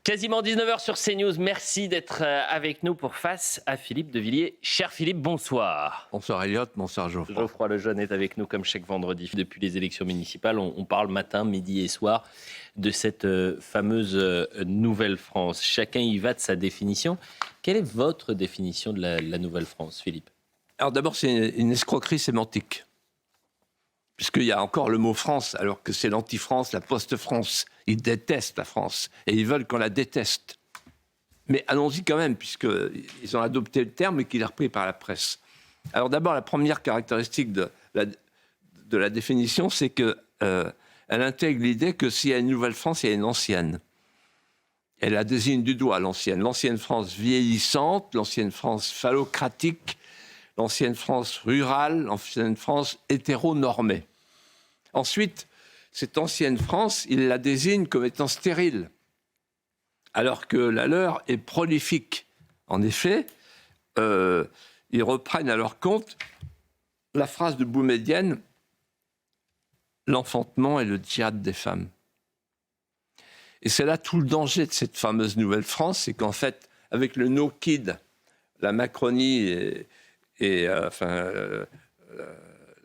Quasiment 19h sur CNews. Merci d'être avec nous pour Face à Philippe de Villiers. Cher Philippe, bonsoir. Bonsoir Elliot, bonsoir Geoffroy. Geoffroy Lejeune est avec nous comme chaque vendredi. Depuis les élections municipales, on parle matin, midi et soir de cette fameuse Nouvelle-France. Chacun y va de sa définition. Quelle est votre définition de la Nouvelle-France, Philippe ? Alors d'abord, c'est une escroquerie sémantique. Puisqu'il y a encore le mot France, alors que c'est l'anti-France, la post-France. Ils détestent la France et ils veulent qu'on la déteste. Mais allons-y quand même, puisqu'ils ont adopté le terme et qu'il est repris par la presse. Alors d'abord, la première caractéristique de la définition, c'est qu'elle intègre l'idée que s'il y a une nouvelle France, il y a une ancienne. Elle la désigne du doigt, l'ancienne. L'ancienne France vieillissante, l'ancienne France phallocratique, l'ancienne France rurale, l'ancienne France hétéronormée. Ensuite, cette ancienne France, il la désigne comme étant stérile, alors que la leur est prolifique. En effet, ils reprennent à leur compte la phrase de Boumedienne « L'enfantement est le djihad des femmes ». Et c'est là tout le danger de cette fameuse Nouvelle-France, c'est qu'en fait, avec le no-kid, la Macronie la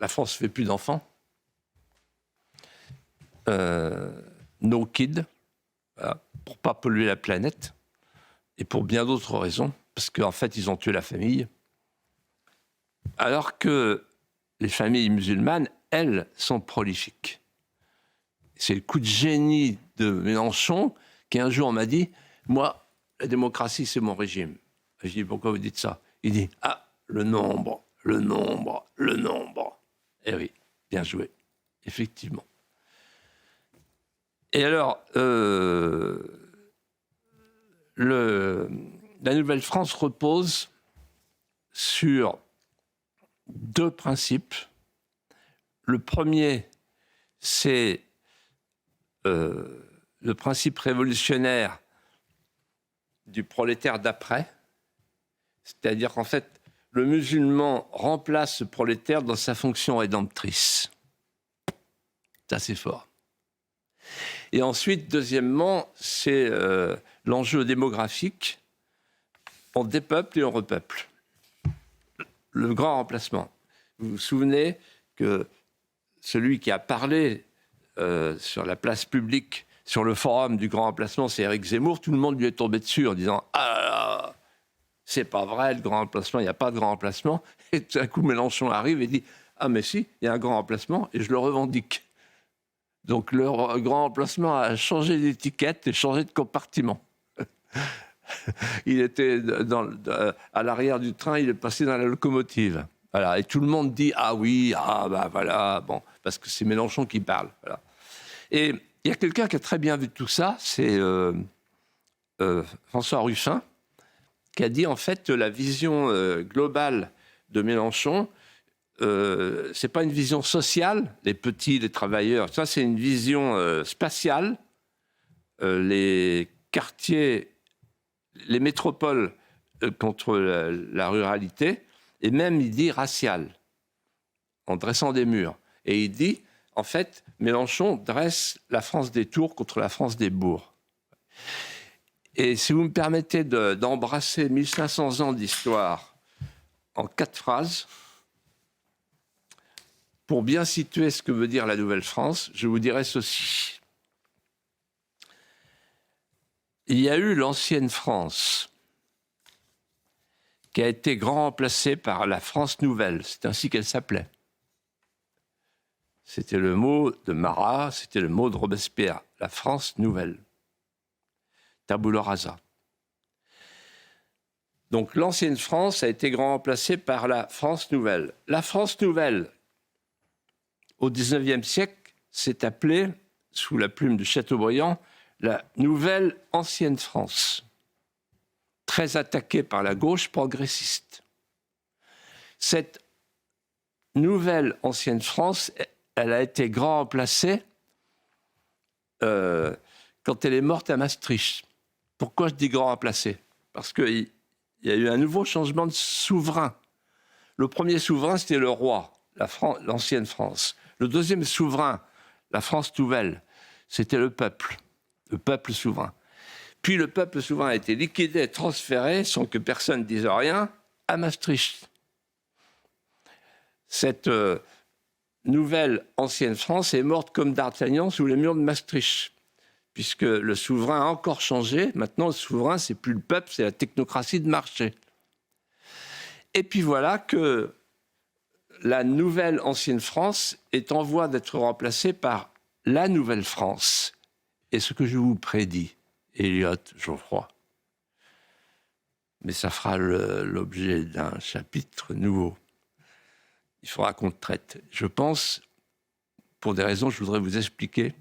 France ne fait plus d'enfants. No kid, voilà, pour ne pas polluer la planète, et pour bien d'autres raisons, parce qu'en fait, ils ont tué la famille. Alors que les familles musulmanes, elles, sont prolifiques. C'est le coup de génie de Mélenchon qui, un jour, m'a dit « Moi, la démocratie, c'est mon régime. » Je dis « Pourquoi vous dites ça ?» Il dit « Ah, le nombre. » Eh oui, bien joué, effectivement. Et alors, la Nouvelle-France repose sur deux principes. Le premier, c'est le principe révolutionnaire du prolétaire d'après, c'est-à-dire qu'en fait, le musulman remplace ce prolétaire dans sa fonction rédemptrice. Ça, c'est fort. Et ensuite, deuxièmement, c'est l'enjeu démographique. On dépeuple et on repeuple. Le grand remplacement. Vous vous souvenez que celui qui a parlé sur la place publique, sur le forum du grand remplacement, c'est Éric Zemmour. Tout le monde lui est tombé dessus en disant « Ah là là, c'est pas vrai, le grand remplacement, il n'y a pas de grand remplacement. » Et tout à coup, Mélenchon arrive et dit « Ah mais si, il y a un grand remplacement et je le revendique. » Donc le grand remplacement a changé d'étiquette et changé de compartiment. Il était à l'arrière du train, il est passé dans la locomotive. Voilà. Et tout le monde dit « Ah oui, ah bah voilà, bon, parce que c'est Mélenchon qui parle. » Voilà. Et il y a quelqu'un qui a très bien vu tout ça, c'est François Ruffin, qui a dit en fait la vision globale de Mélenchon, c'est pas une vision sociale, les petits, les travailleurs, ça c'est une vision spatiale, les quartiers, les métropoles contre la ruralité, et même il dit raciale, en dressant des murs. Et il dit, en fait, Mélenchon dresse la France des tours contre la France des bourgs. Et si vous me permettez d'embrasser 1500 ans d'histoire en 4 phrases, pour bien situer ce que veut dire la Nouvelle-France, je vous dirai ceci. Il y a eu l'ancienne France, qui a été grand remplacée par la France nouvelle. C'est ainsi qu'elle s'appelait. C'était le mot de Marat, c'était le mot de Robespierre. La France nouvelle. Tabula rasa. Donc l'ancienne France a été grand remplacée par la France nouvelle. La France nouvelle, au XIXe siècle, s'est appelée, sous la plume de Chateaubriand, la nouvelle ancienne France, très attaquée par la gauche progressiste. Cette nouvelle ancienne France, elle a été grand remplacée quand elle est morte à Maastricht. Pourquoi je dis grand remplacée ? Parce qu'il y a eu un nouveau changement de souverain. Le premier souverain, c'était le roi, l'ancienne France. Le deuxième souverain, la France nouvelle, c'était le peuple souverain. Puis le peuple souverain a été liquidé et transféré, sans que personne ne dise rien, à Maastricht. Cette nouvelle ancienne France est morte comme d'Artagnan sous les murs de Maastricht, puisque le souverain a encore changé. Maintenant, le souverain, c'est plus le peuple, c'est la technocratie de marché. Et puis voilà que la nouvelle ancienne France est en voie d'être remplacée par la nouvelle France. Et ce que je vous prédis, Eliott, Geoffroy, mais ça fera l'objet d'un chapitre nouveau. Il faudra qu'on traite. Je pense, pour des raisons que je voudrais vous expliquer,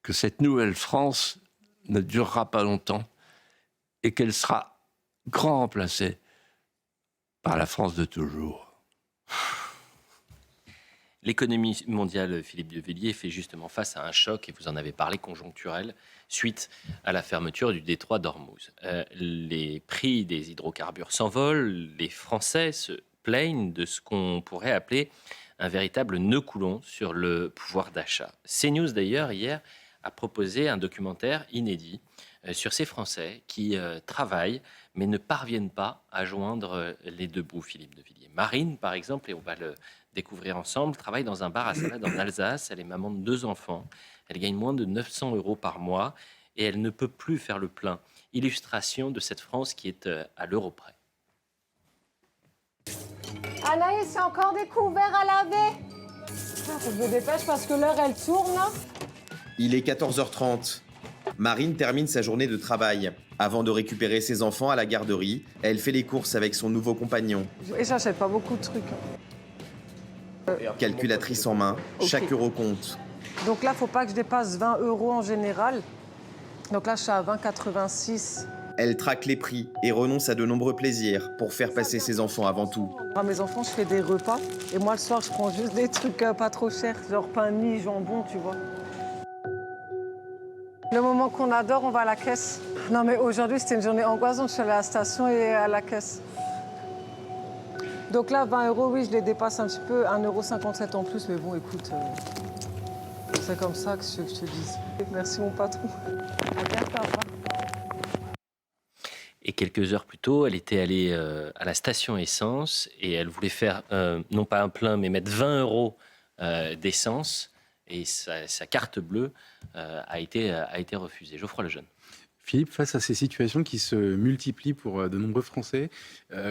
que cette nouvelle France ne durera pas longtemps et qu'elle sera grand remplacée par la France de toujours. L'économie mondiale, Philippe de Villiers, fait justement face à un choc, et vous en avez parlé, conjoncturel, suite à la fermeture du détroit d'Ormuz. Les prix des hydrocarbures s'envolent, les Français se plaignent de ce qu'on pourrait appeler un véritable nœud coulon sur le pouvoir d'achat. CNews, d'ailleurs, hier, a proposé un documentaire inédit sur ces Français qui travaillent, mais ne parviennent pas à joindre les deux bouts, Philippe de Villiers. Marine, par exemple, et on va le découvrir ensemble, travaille dans un bar à salade en Alsace. Elle est maman de 2 enfants. Elle gagne moins de 900 € par mois et elle ne peut plus faire le plein. Illustration de cette France qui est à l'euro près. Anaïs, c'est encore des couverts à laver. Faut que je me dépêche parce que l'heure, elle tourne. Il est 14h30. Marine termine sa journée de travail. Avant de récupérer ses enfants à la garderie, elle fait les courses avec son nouveau compagnon. Et j'achète pas beaucoup de trucs. Calculatrice en main, Ok. chaque euro compte. Donc là, faut pas que je dépasse 20 € en général. Donc là, je suis à 20,86. Elle traque les prix et renonce à de nombreux plaisirs pour faire passer ses enfants avant tout. À mes enfants, je fais des repas. Et moi, le soir, je prends juste des trucs pas trop chers, genre pain de mie, jambon, tu vois. Le moment qu'on adore, on va à la caisse. Non, mais aujourd'hui, c'était une journée angoissante. Je suis allée à la station et à la caisse. Donc là, 20 €, oui, je les dépasse un petit peu. 1,57 € en plus, mais bon, écoute, c'est comme ça que je te dise. Merci, mon patron. À bientôt, au revoir. Et quelques heures plus tôt, elle était allée à la station essence et elle voulait faire, non pas un plein, mais mettre 20 € d'essence. Et sa carte bleue a été refusée. Geoffroy Lejeune. Philippe, face à ces situations qui se multiplient pour de nombreux Français,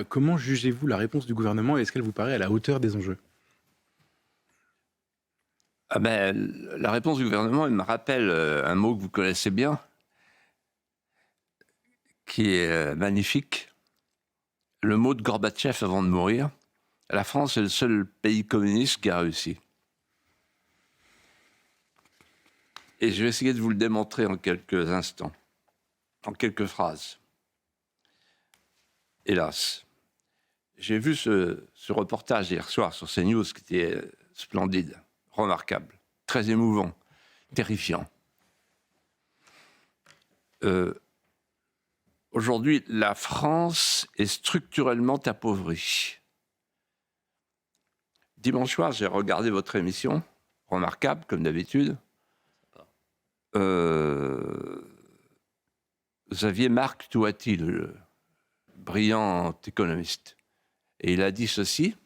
comment jugez-vous la réponse du gouvernement et est-ce qu'elle vous paraît à la hauteur des enjeux ? La réponse du gouvernement, elle me rappelle un mot que vous connaissez bien, qui est magnifique. Le mot de Gorbatchev avant de mourir. La France est le seul pays communiste qui a réussi. Et je vais essayer de vous le démontrer en quelques instants, en quelques phrases. Hélas, j'ai vu ce reportage hier soir sur CNews qui était splendide, remarquable, très émouvant, terrifiant. Aujourd'hui, la France est structurellement appauvrie. Dimanche soir, j'ai regardé votre émission, remarquable comme d'habitude. Vous aviez Marc Touati, le brillant économiste. Et il a dit ceci,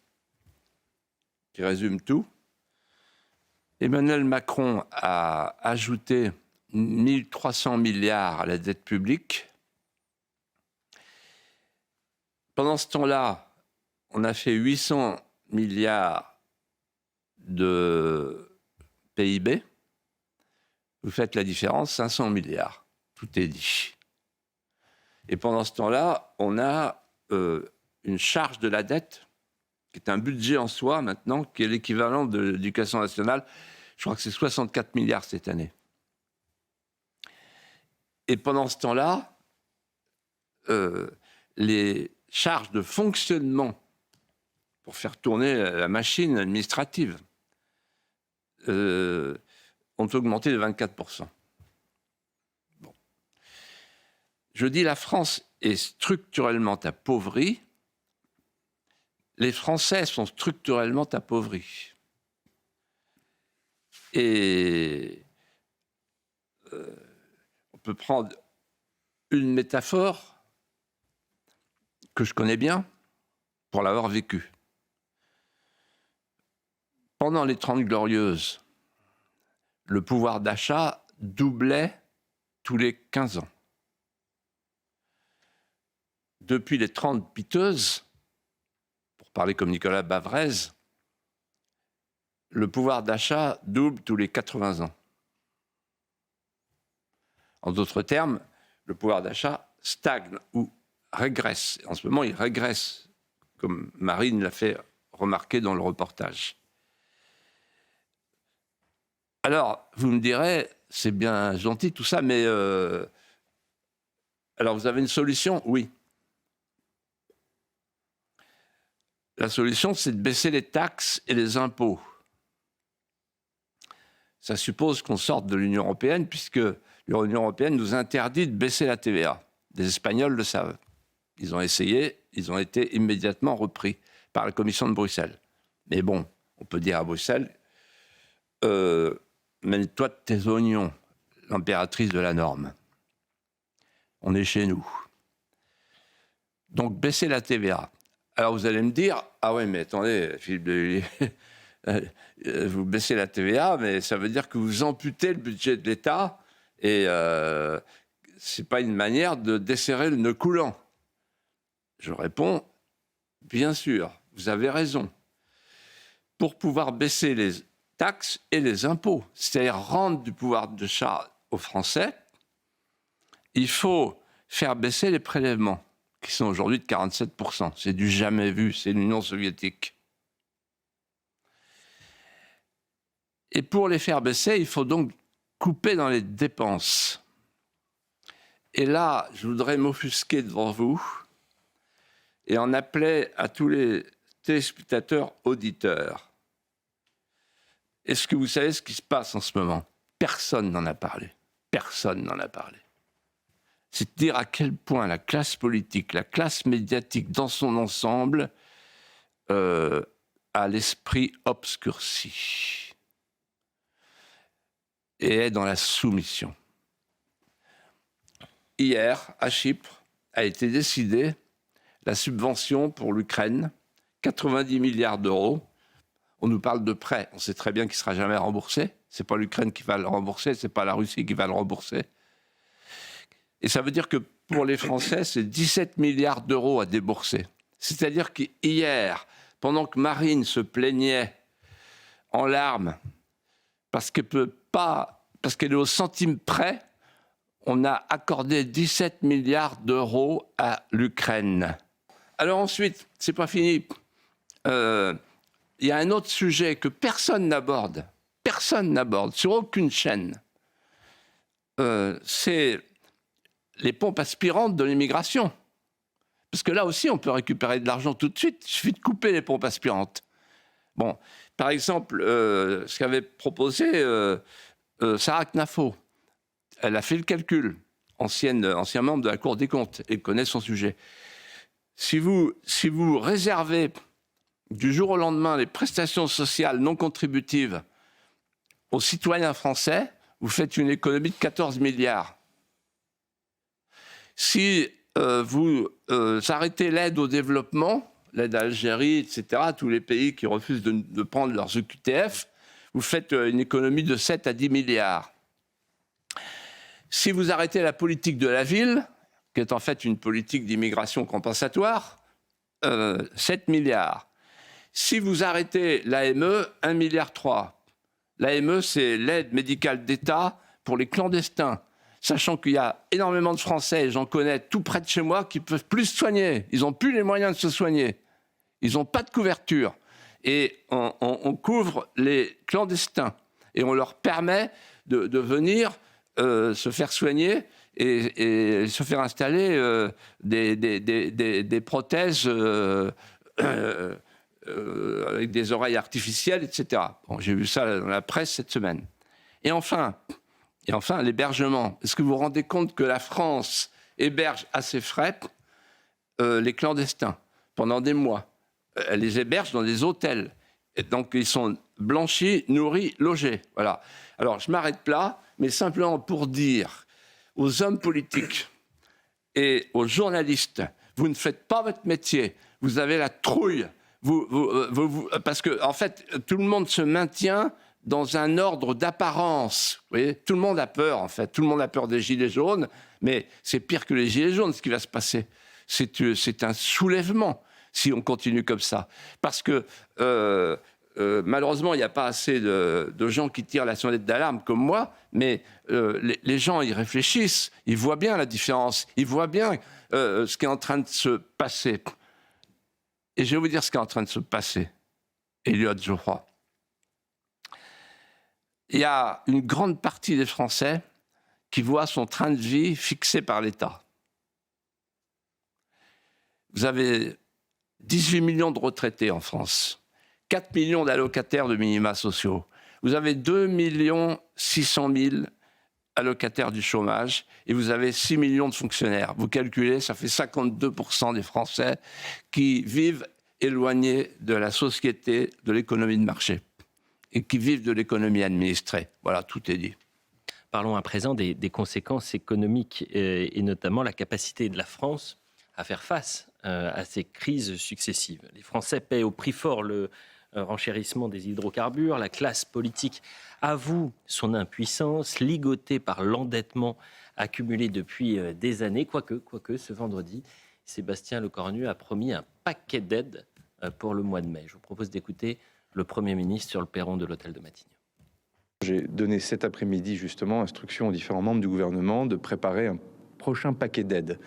qui résume tout. Emmanuel Macron a ajouté 1 300 milliards à la dette publique. Pendant ce temps-là, on a fait 800 milliards de PIB. Vous faites la différence, 500 milliards. Tout est dit. Et pendant ce temps-là, on a une charge de la dette, qui est un budget en soi maintenant, qui est l'équivalent de l'éducation nationale. Je crois que c'est 64 milliards cette année. Et pendant ce temps-là, les charges de fonctionnement pour faire tourner la machine administrative ont augmenté de 24%. Bon. Je dis la France est structurellement appauvrie. Les Français sont structurellement appauvris. Et on peut prendre une métaphore que je connais bien pour l'avoir vécue. Pendant les 30 Glorieuses, le pouvoir d'achat doublait tous les 15 ans. Depuis les 30 Piteuses, pour parler comme Nicolas Bavrez, le pouvoir d'achat double tous les 80 ans. En d'autres termes, le pouvoir d'achat stagne ou régresse. En ce moment, il régresse, comme Marine l'a fait remarquer dans le reportage. Alors, vous me direz, c'est bien gentil tout ça, mais alors vous avez une solution? Oui. La solution, c'est de baisser les taxes et les impôts. Ça suppose qu'on sorte de l'Union européenne, puisque l'Union européenne nous interdit de baisser la TVA. Les Espagnols le savent. Ils ont essayé, ils ont été immédiatement repris par la Commission de Bruxelles. Mais bon, on peut dire à Bruxelles, mêle-toi de tes oignons, l'impératrice de la norme. On est chez nous. Donc, baisser la TVA. Alors, vous allez me dire, ah ouais, mais attendez, Philippe de Villiers, vous baissez la TVA, mais ça veut dire que vous amputez le budget de l'État et c'est pas une manière de desserrer le nœud coulant. Je réponds, bien sûr, vous avez raison. Pour pouvoir baisser les taxes et les impôts, c'est-à-dire rendre du pouvoir d'achat aux Français, il faut faire baisser les prélèvements, qui sont aujourd'hui de 47%. C'est du jamais vu, c'est l'Union soviétique. Et pour les faire baisser, il faut donc couper dans les dépenses. Et là, je voudrais m'offusquer devant vous et en appeler à tous les téléspectateurs auditeurs. Est-ce que vous savez ce qui se passe en ce moment? Personne n'en a parlé. Personne n'en a parlé. C'est dire à quel point la classe politique, la classe médiatique dans son ensemble a l'esprit obscurci et est dans la soumission. Hier, à Chypre, a été décidée la subvention pour l'Ukraine, 90 milliards d'euros. On nous parle de prêt, on sait très bien qu'il ne sera jamais remboursé. Ce n'est pas l'Ukraine qui va le rembourser, ce n'est pas la Russie qui va le rembourser. Et ça veut dire que pour les Français, c'est 17 milliards d'euros à débourser. C'est-à-dire qu'hier, pendant que Marine se plaignait en larmes parce qu'elle est au centime près, on a accordé 17 milliards d'euros à l'Ukraine. Alors ensuite, c'est pas fini. Il y a un autre sujet que personne n'aborde sur aucune chaîne. C'est les pompes aspirantes de l'immigration. Parce que là aussi, on peut récupérer de l'argent tout de suite. Il suffit de couper les pompes aspirantes. Bon, par exemple, ce qu'avait proposé Sarah Knafo, elle a fait le calcul, ancien membre de la Cour des comptes, et connaît son sujet. Si vous réservez du jour au lendemain les prestations sociales non contributives aux citoyens français, vous faites une économie de 14 milliards. Si vous arrêtez l'aide au développement, l'aide à l'Algérie, etc., tous les pays qui refusent de prendre leurs EQTF, vous faites une économie de 7 à 10 milliards. Si vous arrêtez la politique de la ville, qui est en fait une politique d'immigration compensatoire, 7 milliards. Si vous arrêtez l'AME, 1,3 milliard. L'AME, c'est l'aide médicale d'État pour les clandestins. Sachant qu'il y a énormément de Français, et j'en connais tout près de chez moi, qui ne peuvent plus se soigner. Ils n'ont plus les moyens de se soigner. Ils n'ont pas de couverture. Et on couvre les clandestins. Et on leur permet de venir se faire soigner et se faire installer des prothèses avec des oreilles artificielles, etc. Bon, j'ai vu ça dans la presse cette semaine. Et enfin, l'hébergement. Est-ce que vous vous rendez compte que la France héberge à ses frais les clandestins pendant des mois? Elle les héberge dans des hôtels. Et donc, ils sont blanchis, nourris, logés. Voilà. Alors, je m'arrête là, mais simplement pour dire aux hommes politiques, et aux journalistes, vous ne faites pas votre métier, vous avez la trouille, parce que en fait, tout le monde se maintient dans un ordre d'apparence. Vous voyez, tout le monde a peur, en fait. Tout le monde a peur des gilets jaunes, mais c'est pire que les gilets jaunes, ce qui va se passer. C'est un soulèvement, si on continue comme ça. Parce que, malheureusement, il n'y a pas assez de gens qui tirent la sonnette d'alarme comme moi, mais les gens, ils réfléchissent, ils voient bien la différence, ils voient bien ce qui est en train de se passer. Et je vais vous dire ce qui est en train de se passer, Elliot Geoffroy. Il y a une grande partie des Français qui voient son train de vie fixé par l'État. Vous avez 18 millions de retraités en France, 4 millions d'allocataires de minima sociaux. Vous avez 2 600 000 allocataires du chômage et vous avez 6 millions de fonctionnaires. Vous calculez, ça fait 52% des Français qui vivent éloignés de la société, de l'économie de marché et qui vivent de l'économie administrée. Voilà, tout est dit. Parlons à présent des conséquences économiques et notamment la capacité de la France à faire face à ces crises successives. Les Français paient au prix fort le renchérissement des hydrocarbures. La classe politique avoue son impuissance, ligotée par l'endettement accumulé depuis des années. Quoique, ce vendredi, Sébastien Lecornu a promis un paquet d'aides pour le mois de mai. Je vous propose d'écouter le Premier ministre sur le perron de l'hôtel de Matignon. J'ai donné cet après-midi justement instruction aux différents membres du gouvernement de préparer un prochain paquet d'aides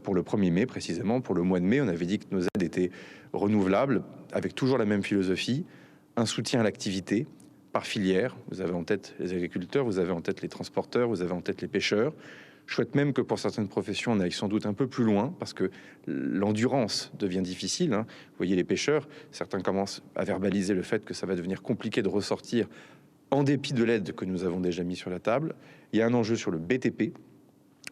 pour le 1er mai précisément. Pour le mois de mai, on avait dit que nos aides étaient renouvelables avec toujours la même philosophie, un soutien à l'activité par filière. Vous avez en tête les agriculteurs, vous avez en tête les transporteurs, vous avez en tête les pêcheurs. Je souhaite même que pour certaines professions, on aille sans doute un peu plus loin parce que l'endurance devient difficile. Vous voyez les pêcheurs, certains commencent à verbaliser le fait que ça va devenir compliqué de ressortir en dépit de l'aide que nous avons déjà mis sur la table. Il y a un enjeu sur le BTP,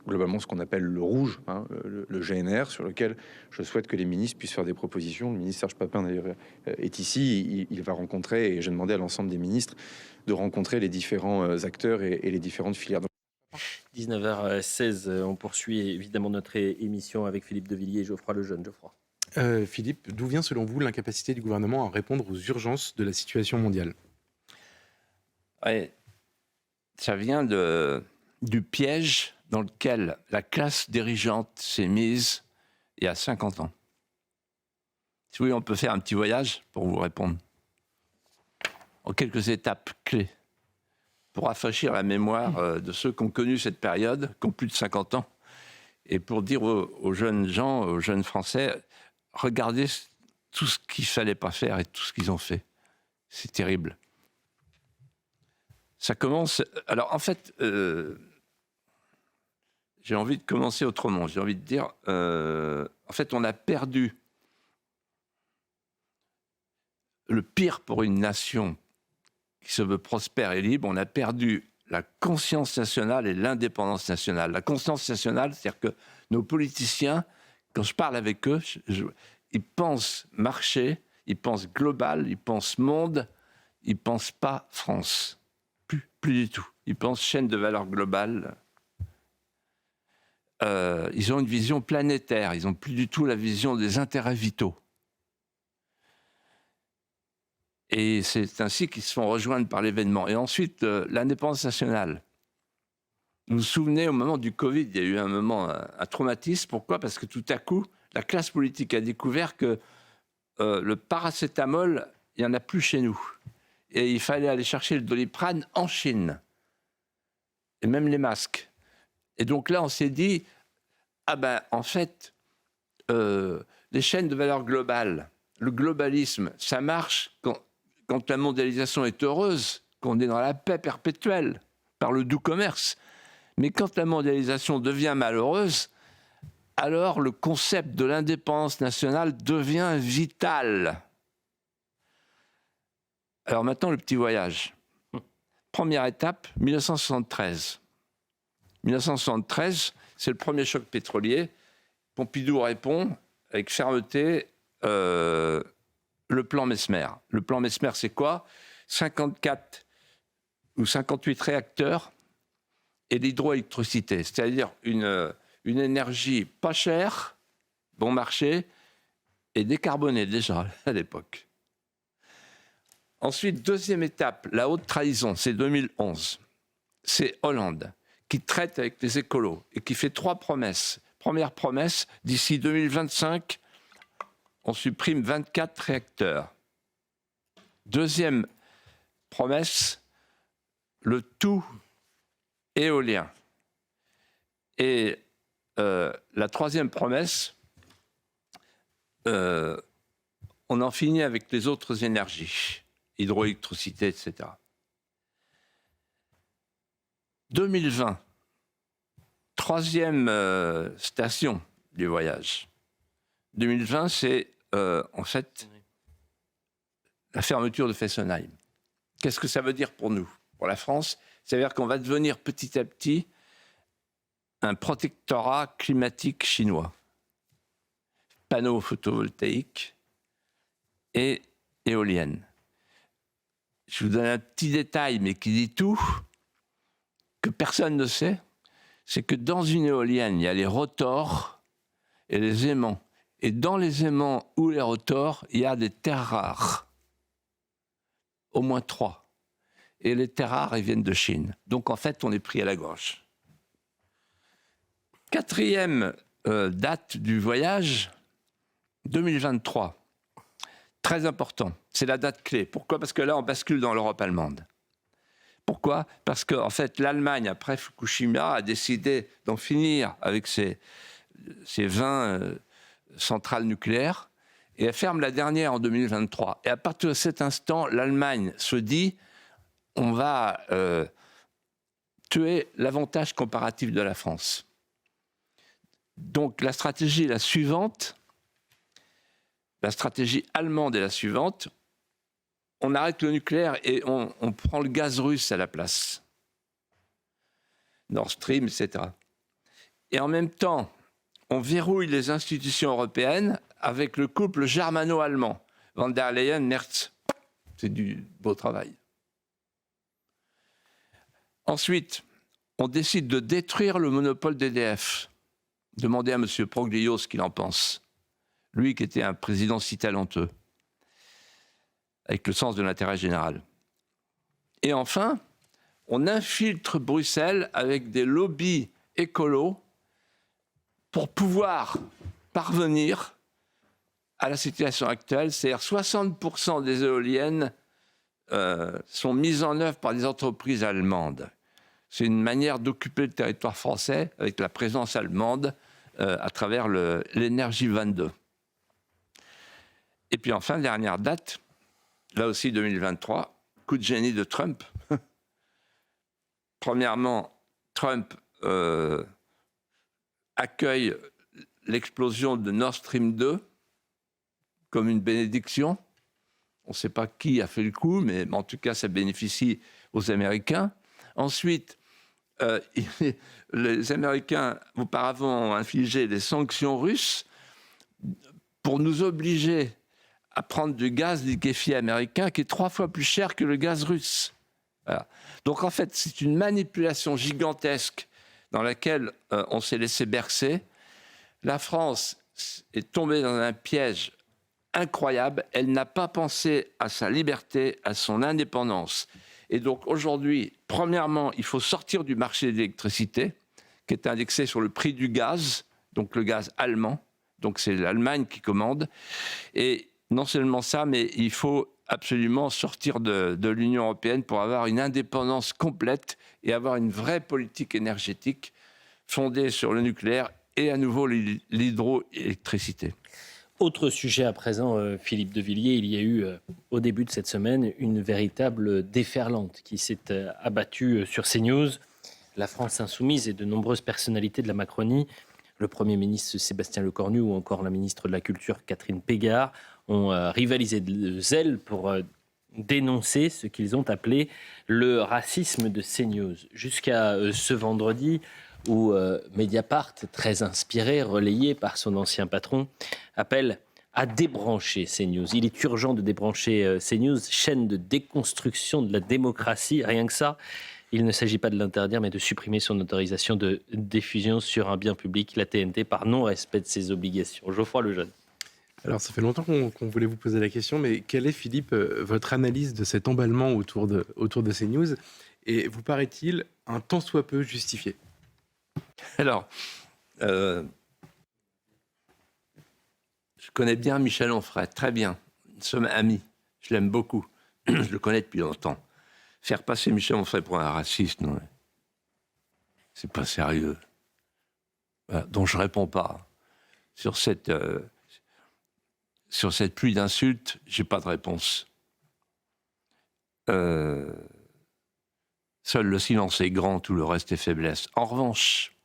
globalement ce qu'on appelle le rouge, le GNR, sur lequel je souhaite que les ministres puissent faire des propositions. Le ministre Serge Papin d'ailleurs est ici, il va rencontrer, et j'ai demandé à l'ensemble des ministres de rencontrer les différents acteurs et les différentes filières. 19h16, on poursuit évidemment notre émission avec Philippe de Villiers et Geoffroy Lejeune. Geoffroy. Philippe, d'où vient selon vous l'incapacité du gouvernement à répondre aux urgences de la situation mondiale ? Ouais, ça vient du piège dans lequel la classe dirigeante s'est mise il y a 50 ans. Si oui, on peut faire un petit voyage pour vous répondre. En quelques étapes clés pour rafraîchir la mémoire de ceux qui ont connu cette période, qui ont plus de 50 ans, et pour dire aux jeunes gens, aux jeunes Français, regardez tout ce qu'il ne fallait pas faire et tout ce qu'ils ont fait. C'est terrible. Ça commence... Alors, en fait, j'ai envie de commencer autrement. J'ai envie de dire, en fait, on a perdu le pire pour une nation qui se veut prospère et libre. On a perdu la conscience nationale et l'indépendance nationale. La conscience nationale, c'est-à-dire que nos politiciens, quand je parle avec eux, ils pensent marché, ils pensent global, ils pensent monde, ils ne pensent pas France. Plus du tout. Ils pensent chaîne de valeur globale. Ils ont une vision planétaire. Ils n'ont plus du tout la vision des intérêts vitaux. Et c'est ainsi qu'ils se font rejoindre par l'événement. Et ensuite, l'indépendance nationale. Vous vous souvenez, au moment du Covid, il y a eu un traumatisme. Pourquoi ? Parce que tout à coup, la classe politique a découvert que le paracétamol, il n'y en a plus chez nous. Et il fallait aller chercher le Doliprane en Chine. Et même les masques. Et donc là, on s'est dit, en fait, les chaînes de valeur globale, le globalisme, ça marche quand la mondialisation est heureuse, qu'on est dans la paix perpétuelle, par le doux commerce. Mais quand la mondialisation devient malheureuse, alors le concept de l'indépendance nationale devient vital. Alors maintenant, le petit voyage. Première étape, 1973. 1973, c'est le premier choc pétrolier. Pompidou répond avec fermeté le plan Messmer. Le plan Messmer, c'est quoi ? 54 ou 58 réacteurs et l'hydroélectricité, c'est-à-dire une une énergie pas chère, bon marché, et décarbonée déjà à l'époque. Ensuite, deuxième étape, la haute trahison, c'est 2011. C'est Hollande qui traite avec les écolos et qui fait 3 promesses. Première promesse, d'ici 2025, on supprime 24 réacteurs. Deuxième promesse, le tout éolien. Et la troisième promesse, on en finit avec les autres énergies, hydroélectricité, etc. 2020, troisième station du voyage. 2020, c'est en fait la fermeture de Fessenheim. Qu'est-ce que ça veut dire pour nous, pour la France? Ça veut dire qu'on va devenir petit à petit un protectorat climatique chinois. Panneaux photovoltaïques et éoliennes. Je vous donne un petit détail, mais qui dit tout, que personne ne sait, c'est que dans une éolienne, il y a les rotors et les aimants. Et dans les aimants ou les rotors, il y a des terres rares. Au moins 3. Et les terres rares, elles viennent de Chine. Donc en fait, on est pris à la gorge. Quatrième date du voyage, 2023. Très important. C'est la date clé. Pourquoi? Parce que là, on bascule dans l'Europe allemande. Pourquoi? Parce que en fait, l'Allemagne, après Fukushima, a décidé d'en finir avec ses 20 centrales nucléaires et elle ferme la dernière en 2023. Et à partir de cet instant, l'Allemagne se dit on va tuer l'avantage comparatif de la France. Donc la stratégie est la suivante. La stratégie allemande est la suivante. On arrête le nucléaire et on prend le gaz russe à la place. Nord Stream, etc. Et en même temps, on verrouille les institutions européennes avec le couple germano-allemand. Von der Leyen, Merz. C'est du beau travail. Ensuite, on décide de détruire le monopole d'EDF. Demandez à M. Proglio ce qu'il en pense. Lui qui était un président si talentueux, avec le sens de l'intérêt général. Et enfin, on infiltre Bruxelles avec des lobbies écolos pour pouvoir parvenir à la situation actuelle, c'est-à-dire 60% des éoliennes sont mises en œuvre par des entreprises allemandes. C'est une manière d'occuper le territoire français avec la présence allemande à travers l'énergie 22. Et puis enfin, dernière date, là aussi 2023, coup de génie de Trump. Premièrement, Trump accueille l'explosion de Nord Stream 2 comme une bénédiction. On ne sait pas qui a fait le coup, mais en tout cas, ça bénéficie aux Américains. Ensuite, les Américains, auparavant, ont infligé des sanctions russes pour nous obliger à prendre du gaz liquéfié américain qui est 3 fois plus cher que le gaz russe. Voilà. Donc en fait, c'est une manipulation gigantesque dans laquelle on s'est laissé bercer. La France est tombée dans un piège incroyable. Elle n'a pas pensé à sa liberté, à son indépendance. Et donc aujourd'hui, premièrement, il faut sortir du marché de l'électricité, qui est indexé sur le prix du gaz, donc le gaz allemand. Donc c'est l'Allemagne qui commande. Et non seulement ça, mais il faut absolument sortir de l'Union européenne pour avoir une indépendance complète et avoir une vraie politique énergétique fondée sur le nucléaire et à nouveau l'hydroélectricité. Autre sujet à présent, Philippe de Villiers, il y a eu au début de cette semaine une véritable déferlante qui s'est abattue sur CNews. La France insoumise et de nombreuses personnalités de la Macronie, le Premier ministre Sébastien Lecornu ou encore la ministre de la Culture Catherine Pégard, ont rivalisé de zèle pour dénoncer ce qu'ils ont appelé le racisme de CNews. Jusqu'à ce vendredi où Mediapart, très inspiré, relayé par son ancien patron, appelle à débrancher CNews. Il est urgent de débrancher CNews, chaîne de déconstruction de la démocratie, rien que ça. Il ne s'agit pas de l'interdire, mais de supprimer son autorisation de diffusion sur un bien public, la TNT, par non-respect de ses obligations. Geoffroy Lejeune. Alors, ça fait longtemps qu'on voulait vous poser la question, mais quelle est, Philippe, votre analyse de cet emballement autour de ces news? Et vous paraît-il un tant soit peu justifié? Alors, je connais bien Michel Onfray, très bien. Nous sommes amis, je l'aime beaucoup. Je le connais depuis longtemps. Faire passer Michel Onfray pour un raciste, non, c'est pas sérieux. Voilà, donc je réponds pas. Sur cette pluie d'insultes, j'ai pas de réponse. Seul le silence est grand, tout le reste est faiblesse. En revanche,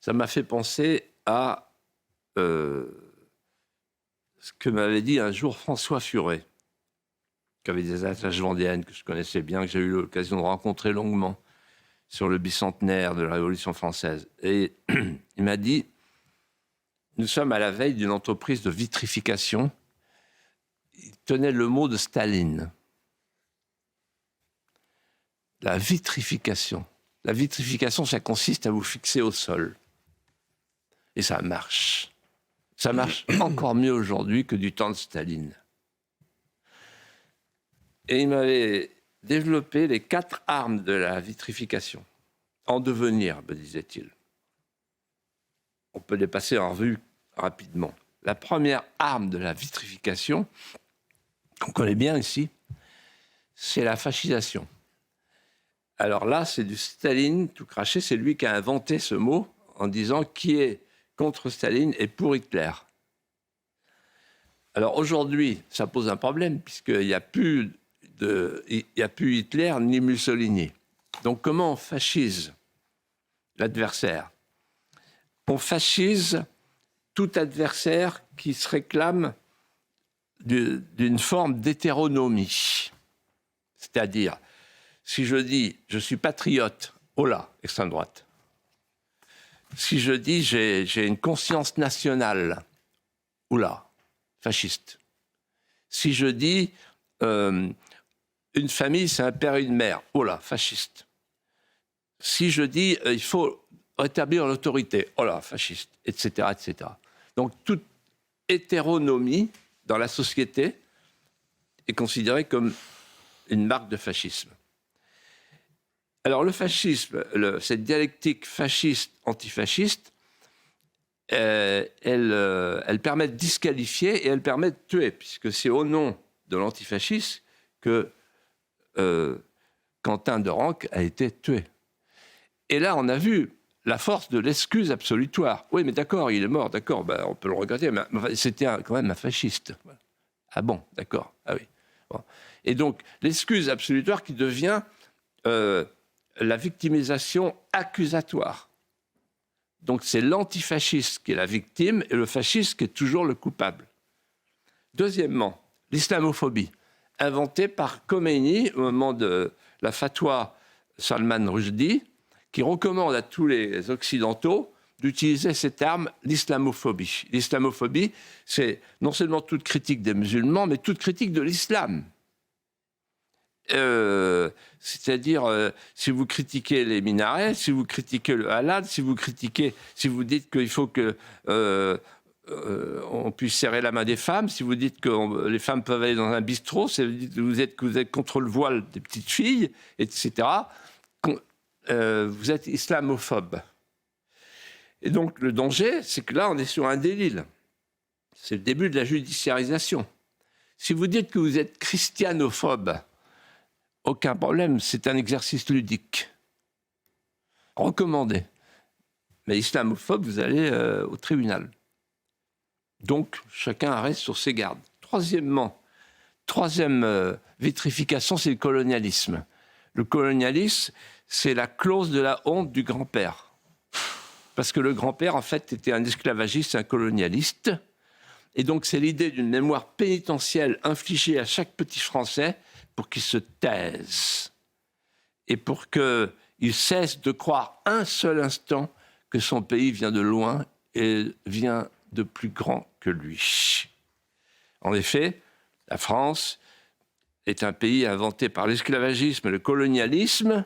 ça m'a fait penser à ce que m'avait dit un jour François Furet, qui avait des attaches vendéennes que je connaissais bien, que j'ai eu l'occasion de rencontrer longuement sur le bicentenaire de la Révolution française. Et il m'a dit, nous sommes à la veille d'une entreprise de vitrification. Il tenait le mot de Staline. La vitrification. La vitrification, ça consiste à vous fixer au sol. Et ça marche. Ça marche encore mieux aujourd'hui que du temps de Staline. Et il m'avait développé les 4 armes de la vitrification. En devenir, me disait-il. On peut les passer en revue rapidement. La première arme de la vitrification, qu'on connaît bien ici, c'est la fascisation. Alors là, c'est du Staline tout craché. C'est lui qui a inventé ce mot en disant qui est contre Staline et pour Hitler. Alors aujourd'hui, ça pose un problème puisqu'il n'y a plus Hitler ni Mussolini. Donc comment on fascise l'adversaire? On fascise tout adversaire qui se réclame d'une forme d'hétéronomie. C'est-à-dire, si je dis « je suis patriote », oh là, extrême droite. Si je dis « j'ai une conscience nationale », oh là, fasciste. Si je dis une famille, c'est un père et une mère, oh là, fasciste. Si je dis il faut rétablir l'autorité, oh là, fasciste, etc., etc. Donc toute hétéronomie dans la société est considérée comme une marque de fascisme. Alors le fascisme, cette dialectique fasciste-antifasciste, elle permet de disqualifier et elle permet de tuer, puisque c'est au nom de l'antifascisme que Quentin de Ranc a été tué. Et là, on a vu la force de l'excuse absolutoire. Oui, mais d'accord, il est mort, d'accord, ben, on peut le regretter, mais c'était quand même un fasciste. Ah bon, d'accord, ah oui. Bon. Et donc, l'excuse absolutoire qui devient la victimisation accusatoire. Donc, c'est l'antifasciste qui est la victime et le fasciste qui est toujours le coupable. Deuxièmement, l'islamophobie, inventée par Khomeini au moment de la fatwa Salman Rushdie, qui recommande à tous les Occidentaux d'utiliser cette arme, l'islamophobie. L'islamophobie, c'est non seulement toute critique des musulmans, mais toute critique de l'islam. C'est-à-dire, si vous critiquez les minarets, si vous critiquez le halal, si vous dites qu'il faut que on puisse serrer la main des femmes, si vous dites que les femmes peuvent aller dans un bistrot, si vous dites que vous êtes contre le voile des petites filles, etc., vous êtes islamophobe. Et donc le danger, c'est que là, on est sur un délire. C'est le début de la judiciarisation. Si vous dites que vous êtes christianophobe, aucun problème, c'est un exercice ludique. Recommandé. Mais islamophobe, vous allez au tribunal. Donc, chacun reste sur ses gardes. Troisième vitrification, c'est le colonialisme. Le colonialisme, c'est la clause de la honte du grand-père. Parce que le grand-père, en fait, était un esclavagiste, un colonialiste. Et donc, c'est l'idée d'une mémoire pénitentielle infligée à chaque petit Français pour qu'il se taise et pour qu'il cesse de croire un seul instant que son pays vient de loin et vient de plus grand que lui. En effet, la France est un pays inventé par l'esclavagisme et le colonialisme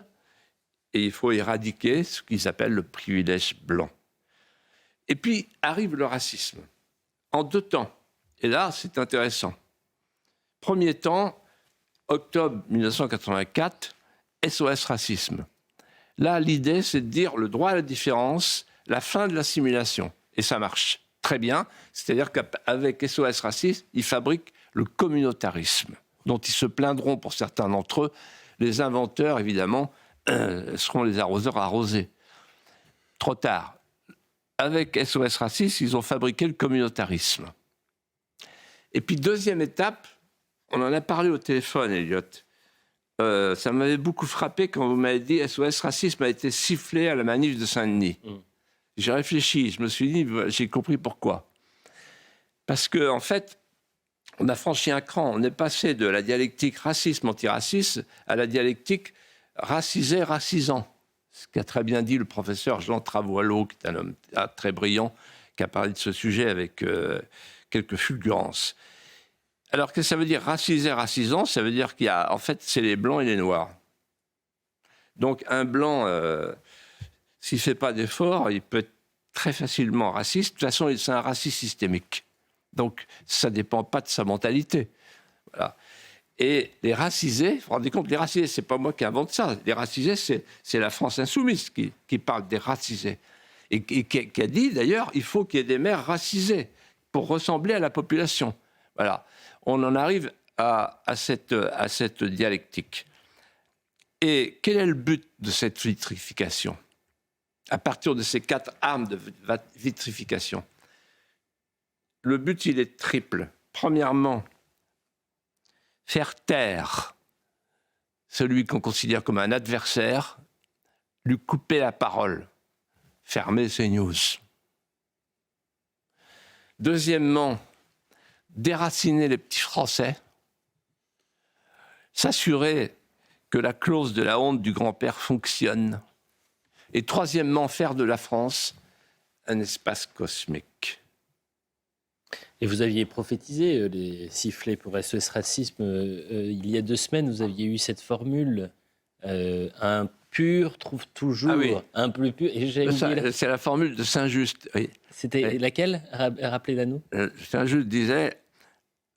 et il faut éradiquer ce qu'ils appellent le privilège blanc. Et puis arrive le racisme, en 2 temps. Et là, c'est intéressant. Premier temps, octobre 1984, SOS Racisme. Là, l'idée, c'est de dire le droit à la différence, la fin de l'assimilation. Et ça marche très bien. C'est-à-dire qu'avec SOS Racisme, ils fabriquent le communautarisme, dont ils se plaindront pour certains d'entre eux. Les inventeurs, évidemment, seront les arroseurs arrosés. Trop tard. Avec SOS Racisme, ils ont fabriqué le communautarisme. Et puis, deuxième étape, on en a parlé au téléphone, Elliot. Ça m'avait beaucoup frappé quand vous m'avez dit SOS Racisme a été sifflé à la manif de Saint-Denis. J'ai réfléchi, je me suis dit, j'ai compris pourquoi. Parce qu'en fait, on a franchi un cran. On est passé de la dialectique racisme-antiraciste à la dialectique racisé-racisant. Ce qu'a très bien dit le professeur Jean Travoileau, qui est un homme très brillant, qui a parlé de ce sujet avec quelques fulgurances. Alors, qu'est-ce que ça veut dire racisé-racisant? Ça veut dire qu'il y a, en fait, c'est les blancs et les noirs. Donc, un blanc, s'il ne fait pas d'effort, il peut être très facilement raciste. De toute façon, c'est un racisme systémique. Donc, ça ne dépend pas de sa mentalité. Voilà. Et les racisés, vous vous rendez compte, les racisés, ce n'est pas moi qui invente ça. Les racisés, c'est la France insoumise qui parle des racisés. Et qui a dit, d'ailleurs, il faut qu'il y ait des maires racisés pour ressembler à la population. Voilà. On en arrive à cette dialectique. Et quel est le but de cette vitrification? À partir de ces 4 armes de vitrification, le but, il est triple. Premièrement, faire taire celui qu'on considère comme un adversaire, lui couper la parole, fermer ses news. Deuxièmement, déraciner les petits Français, s'assurer que la clause de la honte du grand-père fonctionne. Et troisièmement, faire de la France un espace cosmique. Et vous aviez prophétisé les sifflets pour SOS Racisme. Il y a 2 semaines, vous aviez eu cette formule un pur trouve toujours un plus pur. Et c'est la formule de Saint-Just. Oui. C'était laquelle? Rappelez-la nous. Saint-Just disait,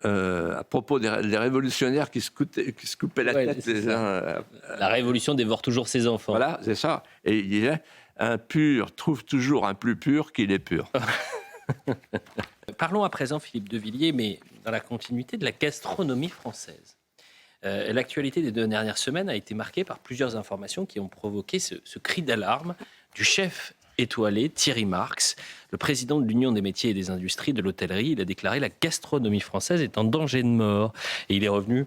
à propos des révolutionnaires qui se coupaient la tête les uns. La révolution dévore toujours ses enfants. Voilà, c'est ça. Et il disait, un pur trouve toujours un plus pur qu'il est pur. Parlons à présent, Philippe de Villiers, mais dans la continuité de la gastronomie française. L'actualité des 2 dernières semaines a été marquée par plusieurs informations qui ont provoqué ce cri d'alarme du chef étoilé Thierry Marx, le président de l'Union des métiers et des industries de l'hôtellerie. Il a déclaré: la gastronomie française est en danger de mort. Et il est revenu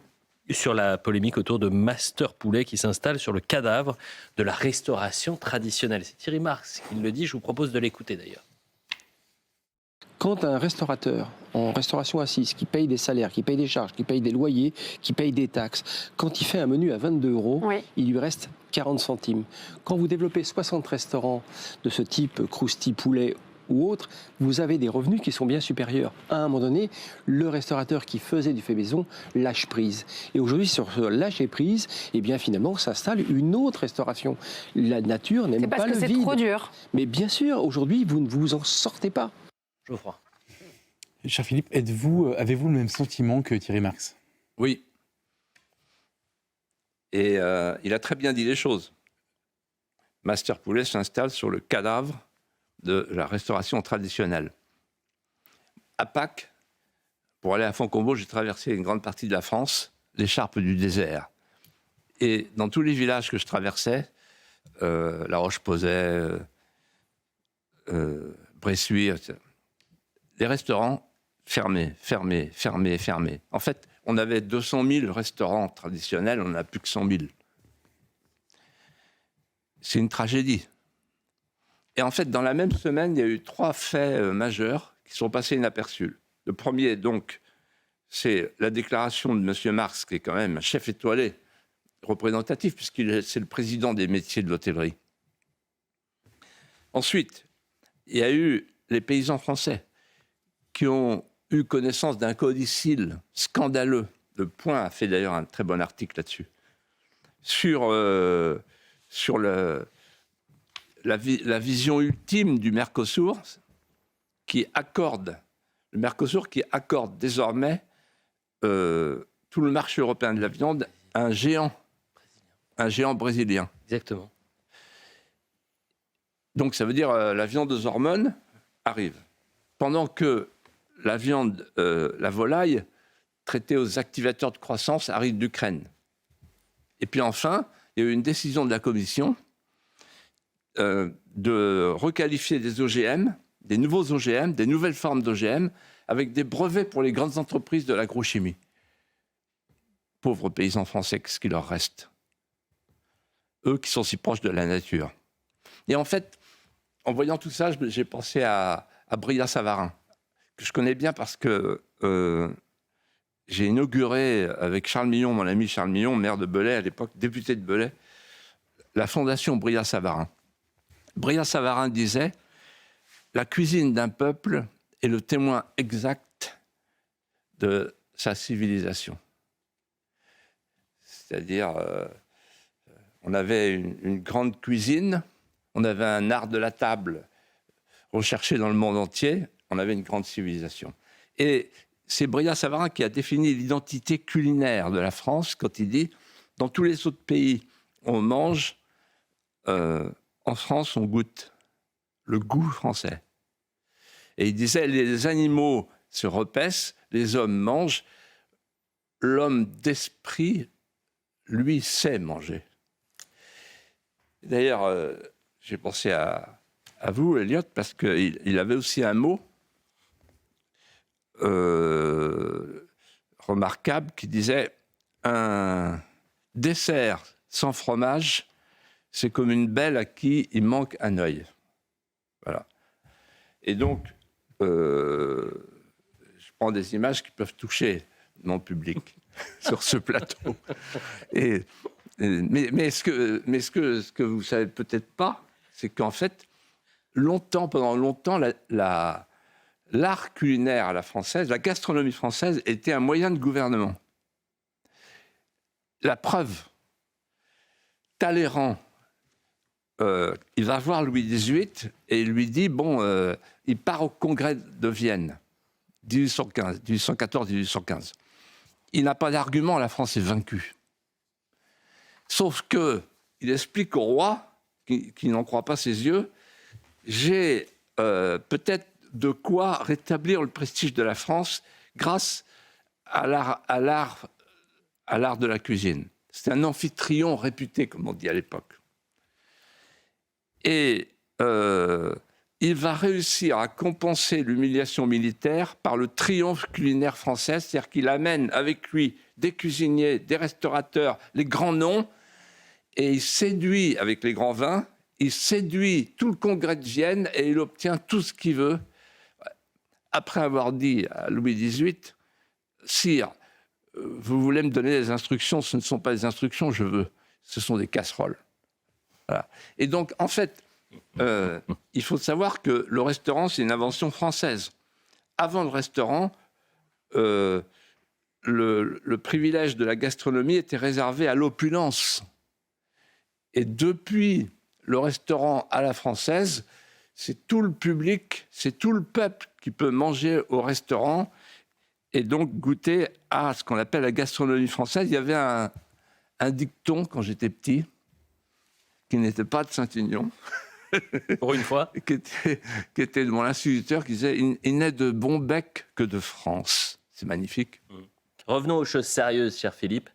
sur la polémique autour de Master Poulet qui s'installe sur le cadavre de la restauration traditionnelle. C'est Thierry Marx qui le dit, je vous propose de l'écouter d'ailleurs. Quand un restaurateur en restauration assise qui paye des salaires, qui paye des charges, qui paye des loyers, qui paye des taxes, quand il fait un menu à 22 €, il lui reste 40 centimes. Quand vous développez 60 restaurants de ce type, Crousty Poulet ou autres, vous avez des revenus qui sont bien supérieurs. À un moment donné, le restaurateur qui faisait du fait maison lâche prise. Et aujourd'hui, sur ce lâcher prise, eh bien finalement, s'installe une autre restauration. La nature n'aime pas le vide. C'est parce que c'est trop dur. Mais bien sûr, aujourd'hui, vous ne vous en sortez pas. Geoffroy. Cher Philippe, avez-vous le même sentiment que Thierry Marx? Oui. Et il a très bien dit les choses. Master Poulet s'installe sur le cadavre de la restauration traditionnelle. À Pâques, pour aller à Fontcombault, j'ai traversé une grande partie de la France, l'écharpe du désert. Et dans tous les villages que je traversais, La Roche-Posay, Bressuire, les restaurants fermés. En fait, on avait 200 000 restaurants traditionnels, on n'en a plus que 100 000. C'est une tragédie. Et en fait, dans la même semaine, il y a eu 3 faits majeurs qui sont passés inaperçus. Le premier, donc, c'est la déclaration de M. Marx, qui est quand même un chef étoilé, représentatif, c'est le président des métiers de l'hôtellerie. Ensuite, il y a eu les paysans français qui ont eu connaissance d'un codicille scandaleux. Le Point a fait d'ailleurs un très bon article là-dessus. Sur sur la vision ultime du Mercosur, le Mercosur qui accorde désormais tout le marché européen de la viande à un géant brésilien. Exactement. Donc ça veut dire la viande aux hormones arrive. Pendant que la viande, la volaille, traitée aux activateurs de croissance, arrive d'Ukraine. Et puis enfin, il y a eu une décision de la Commission de requalifier des OGM, des nouveaux OGM, des nouvelles formes d'OGM, avec des brevets pour les grandes entreprises de l'agrochimie. Pauvres paysans français, qu'est-ce qu'il leur reste? Eux qui sont si proches de la nature. Et en fait, en voyant tout ça, j'ai pensé à Brillat-Savarin, que je connais bien parce que j'ai inauguré avec Charles Millon, mon ami Charles Millon, maire de Belay à l'époque, député de Belay, la fondation Brillat-Savarin. Brillat-Savarin disait « La cuisine d'un peuple est le témoin exact de sa civilisation ». C'est-à-dire, on avait une grande cuisine, on avait un art de la table recherché dans le monde entier, on avait une grande civilisation. Et c'est Brillat-Savarin qui a défini l'identité culinaire de la France quand il dit « Dans tous les autres pays, on mange, en France, on goûte le goût français ». Et il disait « Les animaux se repaissent, les hommes mangent, l'homme d'esprit, lui, sait manger ». D'ailleurs, j'ai pensé à vous, Elliot, parce qu'il avait aussi un mot remarquable qui disait « Un dessert sans fromage, c'est comme une belle à qui il manque un œil ». Voilà. Et donc, je prends des images qui peuvent toucher mon public sur ce plateau. Mais ce que vous ne savez peut-être pas, c'est qu'en fait, pendant longtemps, l'art culinaire à la française, la gastronomie française était un moyen de gouvernement. La preuve, Talleyrand, il va voir Louis XVIII et il lui dit, il part au congrès de Vienne, 1814-1815. Il n'a pas d'argument, la France est vaincue. Sauf qu'il explique au roi, qui n'en croit pas ses yeux, j'ai peut-être de quoi rétablir le prestige de la France grâce à l'art de la cuisine. C'est un amphitryon réputé, comme on dit à l'époque. Et il va réussir à compenser l'humiliation militaire par le triomphe culinaire français, c'est-à-dire qu'il amène avec lui des cuisiniers, des restaurateurs, les grands noms, et il séduit avec les grands vins, il séduit tout le congrès de Vienne et il obtient tout ce qu'il veut. Après avoir dit à Louis XVIII, « Sire, vous voulez me donner des instructions, ce ne sont pas des instructions, je veux, ce sont des casseroles. » Voilà. Et donc, en fait, il faut savoir que le restaurant, c'est une invention française. Avant le restaurant, le privilège de la gastronomie était réservé à l'opulence. Et depuis le restaurant à la française, c'est tout le public, c'est tout le peuple qui peut manger au restaurant et donc goûter à ce qu'on appelle la gastronomie française. Il y avait un dicton quand j'étais petit, qui n'était pas de Saint-Aignan. Pour une fois. qui était de mon instituteur, qui disait « Il n'est de bon bec que de France ». C'est magnifique. Revenons aux choses sérieuses, cher Philippe.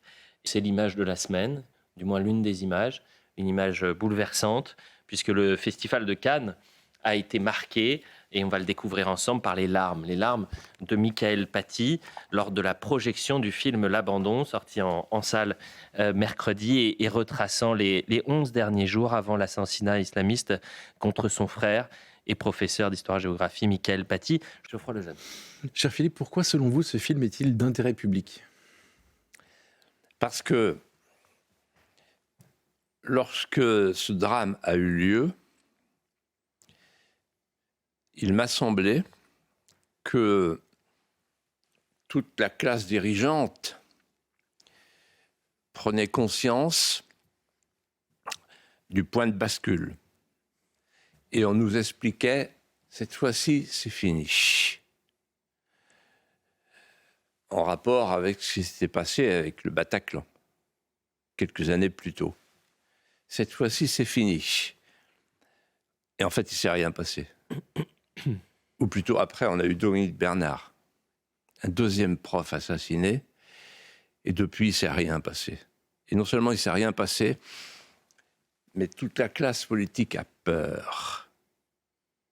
C'est l'image de la semaine, du moins l'une des images, une image bouleversante, puisque le Festival de Cannes a été marqué, et on va le découvrir ensemble, par les larmes de Michael Paty, lors de la projection du film L'Abandon, sorti en salle mercredi, et retraçant les 11 derniers jours avant l'assassinat islamiste contre son frère et professeur d'histoire-géographie, Michael Paty. Geoffroy Lejeune. Cher Philippe, pourquoi, selon vous, ce film est-il d'intérêt public ? Parce que lorsque ce drame a eu lieu, il m'a semblé que toute la classe dirigeante prenait conscience du point de bascule. Et on nous expliquait, cette fois-ci, c'est fini. En rapport avec ce qui s'était passé avec le Bataclan, quelques années plus tôt. Cette fois-ci, c'est fini. Et en fait, il ne s'est rien passé. Ou plutôt, après, on a eu Dominique Bernard, un deuxième prof assassiné, et depuis, il ne s'est rien passé. Et non seulement il ne s'est rien passé, mais toute la classe politique a peur.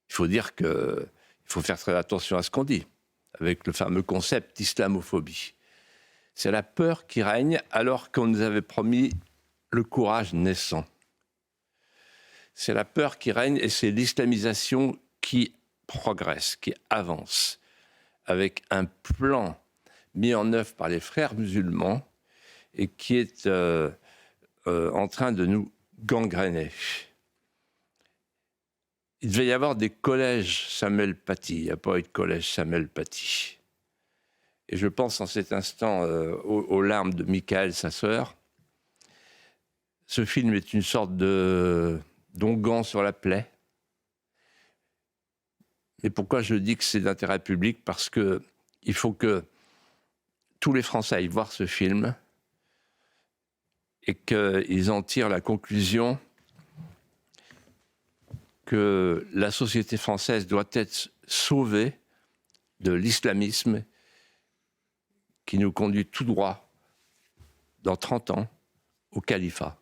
Il faut dire qu'il faut faire très attention à ce qu'on dit, avec le fameux concept d'islamophobie. C'est la peur qui règne alors qu'on nous avait promis le courage naissant. C'est la peur qui règne et c'est l'islamisation qui progresse, qui avance, avec un plan mis en œuvre par les frères musulmans et qui est en train de nous gangréner. Il devait y avoir des collèges Samuel Paty. Il n'y a pas eu de collège Samuel Paty. Et je pense en cet instant aux larmes de Michael, sa sœur. Ce film est une sorte d'onguent sur la plaie. Mais pourquoi je dis que c'est d'intérêt public ? Parce qu'il faut que tous les Français aillent voir ce film et qu'ils en tirent la conclusion que la société française doit être sauvée de l'islamisme qui nous conduit tout droit, dans 30 ans, au califat.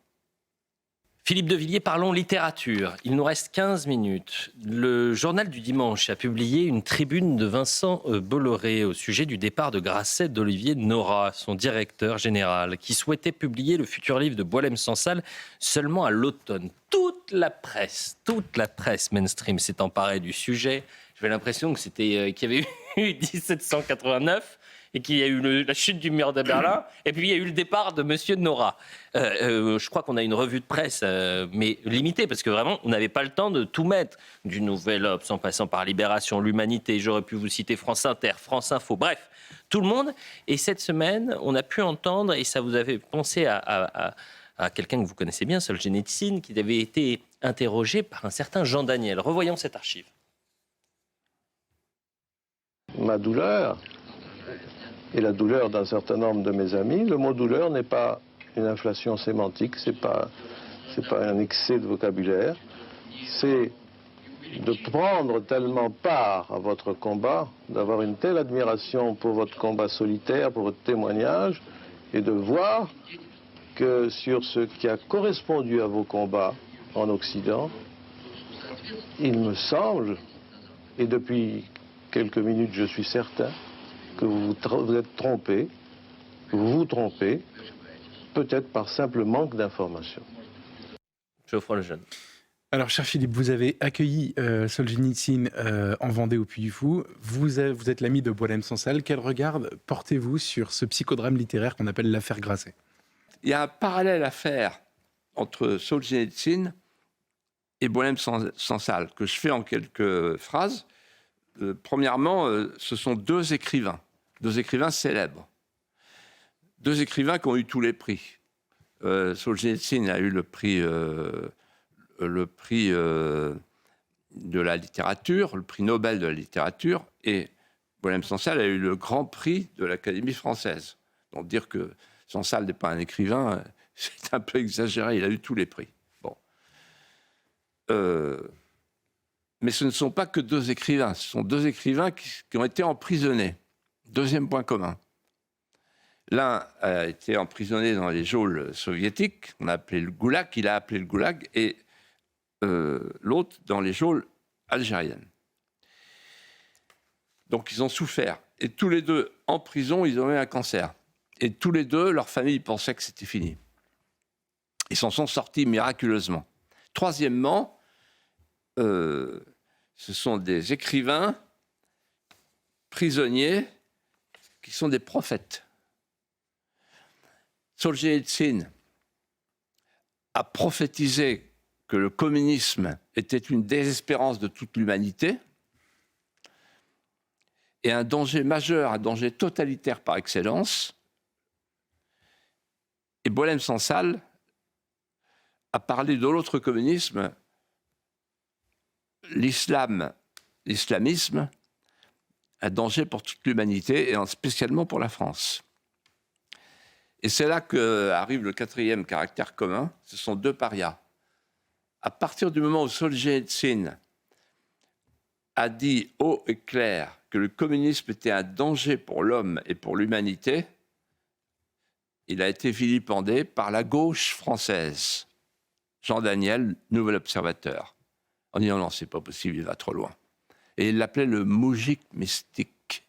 Philippe de Villiers, parlons littérature. Il nous reste 15 minutes. Le journal du dimanche a publié une tribune de Vincent Bolloré au sujet du départ de Grasset d'Olivier Nora, son directeur général, qui souhaitait publier le futur livre de Boualem-Sansal seulement à l'automne. Toute la presse mainstream s'est emparée du sujet. J'avais l'impression que qu'il y avait eu 1789 et qu'il y a eu la chute du mur de Berlin, et puis il y a eu le départ de Monsieur Nora. Je crois qu'on a une revue de presse, mais limitée, parce que vraiment, on n'avait pas le temps de tout mettre. Du Nouvel Obs, en passant par Libération, l'Humanité, j'aurais pu vous citer France Inter, France Info, bref, tout le monde. Et cette semaine, on a pu entendre, et ça vous avait pensé à quelqu'un que vous connaissez bien, Solzhenitsyn, qui avait été interrogé par un certain Jean Daniel. Revoyons cette archive. Ma douleur et la douleur d'un certain nombre de mes amis. Le mot douleur n'est pas une inflation sémantique, c'est pas un excès de vocabulaire. C'est de prendre tellement part à votre combat, d'avoir une telle admiration pour votre combat solitaire, pour votre témoignage, et de voir que sur ce qui a correspondu à vos combats en Occident, il me semble, et depuis quelques minutes je suis certain, que vous êtes trompé, que vous vous trompez, peut-être par simple manque d'information. Geoffroy Lejeune. Alors, cher Philippe, vous avez accueilli Solzhenitsyn en Vendée au Puy du Fou. Vous êtes l'ami de Boualem-Sansal. Quel regard portez-vous sur ce psychodrame littéraire qu'on appelle l'affaire Grasset ? Il y a un parallèle à faire entre Solzhenitsyn et Boualem-Sansal, que je fais en quelques phrases. Premièrement, ce sont deux écrivains célèbres. Deux écrivains qui ont eu tous les prix. Solzhenitsyn a eu le prix de la littérature, le prix Nobel de la littérature, et Boualem-Sansal a eu le grand prix de l'Académie française. Donc dire que Sansal n'est pas un écrivain, c'est un peu exagéré, il a eu tous les prix. Bon. Mais ce ne sont pas que deux écrivains, ce sont deux écrivains qui ont été emprisonnés. Deuxième point commun. L'un a été emprisonné dans les geôles soviétiques, on a appelé le goulag, il a appelé le goulag, et l'autre dans les geôles algériennes. Donc ils ont souffert. Et tous les deux, en prison, ils ont eu un cancer. Et tous les deux, leur famille pensait que c'était fini. Ils s'en sont sortis miraculeusement. Troisièmement, ce sont des écrivains prisonniers qui sont des prophètes. Solzhenitsyn a prophétisé que le communisme était une désespérance de toute l'humanité et un danger majeur, un danger totalitaire par excellence. Et Boualem-Sansal a parlé de l'autre communisme, l'islamisme, un danger pour toute l'humanité et spécialement pour la France. Et c'est là qu'arrive le quatrième caractère commun, ce sont deux parias. À partir du moment où Solzhenitsyn a dit haut et clair que le communisme était un danger pour l'homme et pour l'humanité, il a été vilipendé par la gauche française. Jean Daniel, Nouvel Observateur, en disant non, c'est pas possible, il va trop loin. Et il l'appelait le moujik mystique.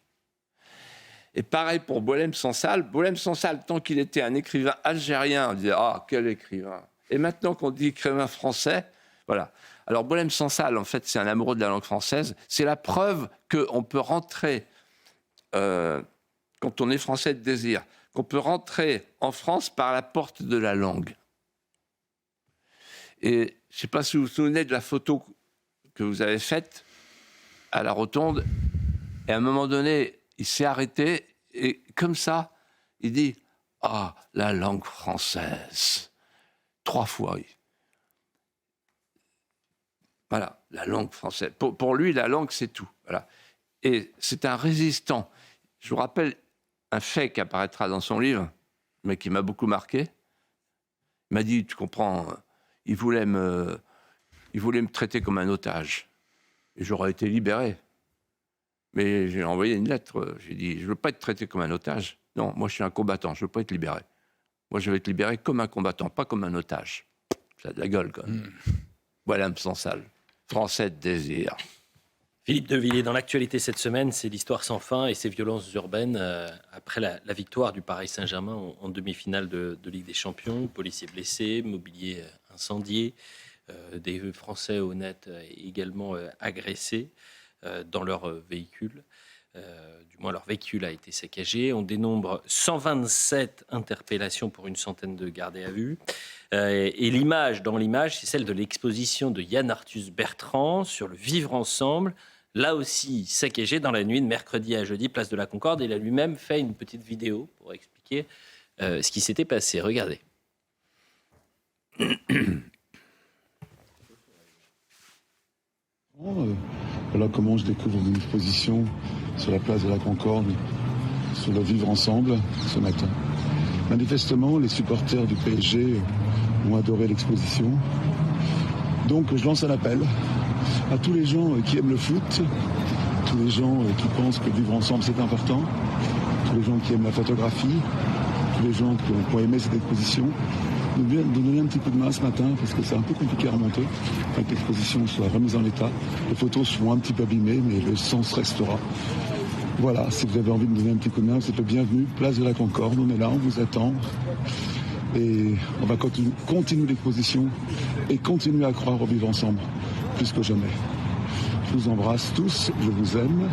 Et pareil pour Boualem Sansal. Boualem Sansal, tant qu'il était un écrivain algérien, on disait « Ah, quel écrivain !» Et maintenant qu'on dit écrivain français, voilà. Alors Boualem Sansal, en fait, c'est un amoureux de la langue française. C'est la preuve qu'on peut rentrer, quand on est français de désir, qu'on peut rentrer en France par la porte de la langue. Et je ne sais pas si vous vous souvenez de la photo que vous avez faite à la Rotonde. Et à un moment donné, il s'est arrêté et comme ça, il dit « Ah, la langue française !» 3 fois. Voilà, la langue française. Pour lui, la langue, c'est tout. Voilà. Et c'est un résistant. Je vous rappelle un fait qui apparaîtra dans son livre, mais qui m'a beaucoup marqué. Il m'a dit, tu comprends, il voulait me traiter comme un otage. Et j'aurais été libéré. Mais j'ai envoyé une lettre. J'ai dit, je ne veux pas être traité comme un otage. Non, moi, je suis un combattant. Je ne veux pas être libéré. Moi, je vais être libéré comme un combattant, pas comme un otage. Ça a de la gueule, quand même. Voilà, Sansal. Français de désir. Philippe de Villiers, dans l'actualité cette semaine, c'est l'histoire sans fin et ses violences urbaines après la victoire du Paris Saint-Germain en demi-finale de Ligue des Champions. Policiers blessés, mobilier incendié, des Français honnêtes également agressés dans leur véhicule. Du moins, leur véhicule a été saccagé. On dénombre 127 interpellations pour une centaine de gardés à vue. Et l'image, c'est celle de l'exposition de Yann Arthus Bertrand sur le vivre ensemble, là aussi saccagé dans la nuit de mercredi à jeudi, place de la Concorde. Il a lui-même fait une petite vidéo pour expliquer ce qui s'était passé. Regardez. Voilà comment je découvre une exposition sur la place de la Concorde, sur le vivre ensemble ce matin. Manifestement, les supporters du PSG ont adoré l'exposition. Donc je lance un appel à tous les gens qui aiment le foot, tous les gens qui pensent que vivre ensemble c'est important, tous les gens qui aiment la photographie, tous les gens qui ont aimé cette exposition, de donner un petit coup de main ce matin parce que c'est un peu compliqué à remonter, afin que l'exposition soit remise en état. Les photos seront un petit peu abîmées, mais le sens restera. Voilà, si vous avez envie de me donner un petit coup de main, vous êtes le bienvenu. Place de la Concorde, on est là, on vous attend. Et on va continuer l'exposition et continuer à croire au vivre ensemble, plus que jamais. Je vous embrasse tous, je vous aime.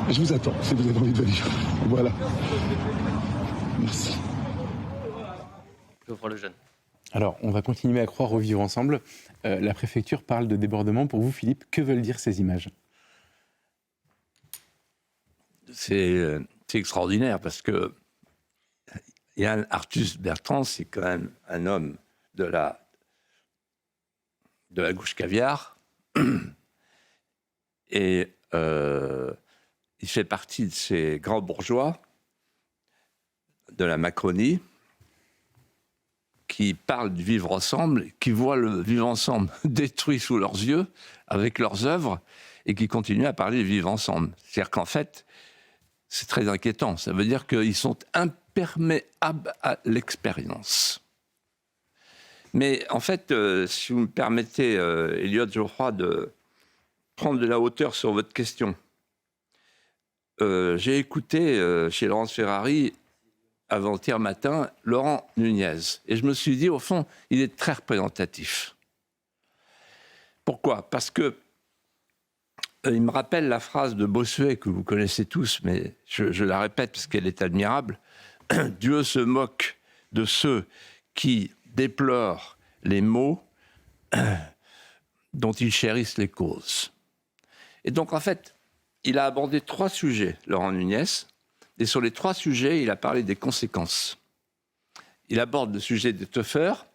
Et je vous attends si vous avez envie de venir. Voilà. Merci. Le jeune. Alors, on va continuer à croire au vivre ensemble. La préfecture parle de débordement. Pour vous, Philippe, que veulent dire ces images ? C'est extraordinaire parce que Yann Arthus Bertrand, c'est quand même un homme de la gauche caviar. Et il fait partie de ces grands bourgeois de la Macronie qui parlent du vivre ensemble, qui voient le vivre ensemble détruit sous leurs yeux avec leurs œuvres et qui continuent à parler du vivre ensemble. C'est-à-dire qu'en fait, c'est très inquiétant. Ça veut dire qu'ils sont imperméables à l'expérience. Mais en fait, si vous me permettez, Elliot Geoffroy, de prendre de la hauteur sur votre question, j'ai écouté chez Laurence Ferrari avant-hier matin, Laurent Nunez. Et je me suis dit, au fond, il est très représentatif. Pourquoi ? Parce que il me rappelle la phrase de Bossuet, que vous connaissez tous, mais je la répète parce qu'elle est admirable. Dieu se moque de ceux qui déplorent les maux dont ils chérissent les causes. Et donc, en fait, il a abordé 3 sujets, Laurent Nunez. Et sur les 3 sujets, il a parlé des conséquences. Il aborde le sujet des teufeurs,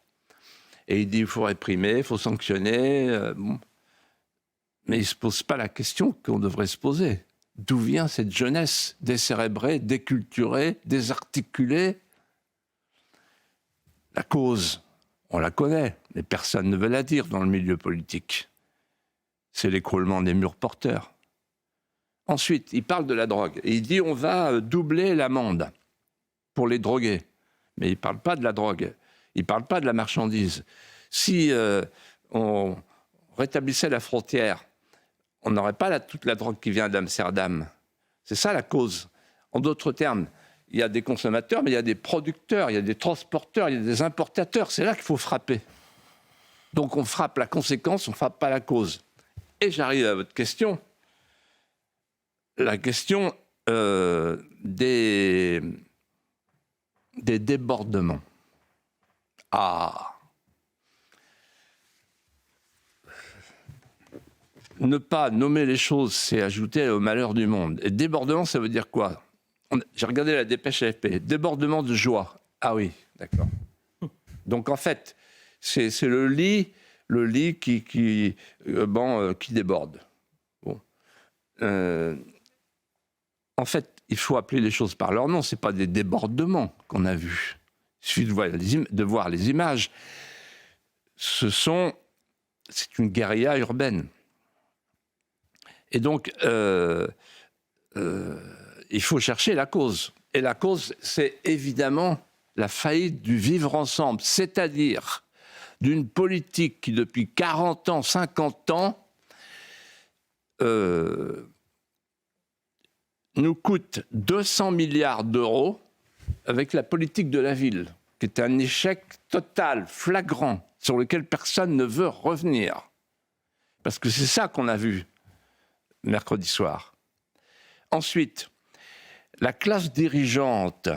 Et il dit il faut réprimer, il faut sanctionner. Bon. Mais il ne se pose pas la question qu'on devrait se poser. D'où vient cette jeunesse décérébrée, déculturée, désarticulée? La cause, on la connaît, mais personne ne veut la dire dans le milieu politique. C'est l'écroulement des murs porteurs. Ensuite, il parle de la drogue. Et il dit on va doubler l'amende pour les drogués. Mais il ne parle pas de la drogue. Il ne parle pas de la marchandise. Si on rétablissait la frontière, on n'aurait pas toute la drogue qui vient d'Amsterdam. C'est ça la cause. En d'autres termes, il y a des consommateurs, mais il y a des producteurs, il y a des transporteurs, il y a des importateurs. C'est là qu'il faut frapper. Donc on frappe la conséquence, on ne frappe pas la cause. Et j'arrive à votre question. La question des débordements. Ne pas nommer les choses, c'est ajouter au malheur du monde. Et débordement, ça veut dire quoi? J'ai regardé la dépêche AFP. Débordement de joie. Ah oui, d'accord. Donc en fait, c'est le lit qui déborde. Bon. En fait, il faut appeler les choses par leur nom. Ce n'est pas des débordements qu'on a vus. Il suffit de voir les images. C'est une guérilla urbaine. Et donc, il faut chercher la cause. Et la cause, c'est évidemment la faillite du vivre ensemble, c'est-à-dire d'une politique qui, depuis 40 ans, 50 ans, nous coûte 200 milliards d'euros avec la politique de la ville, qui est un échec total, flagrant, sur lequel personne ne veut revenir. Parce que c'est ça qu'on a vu mercredi soir. Ensuite, la classe dirigeante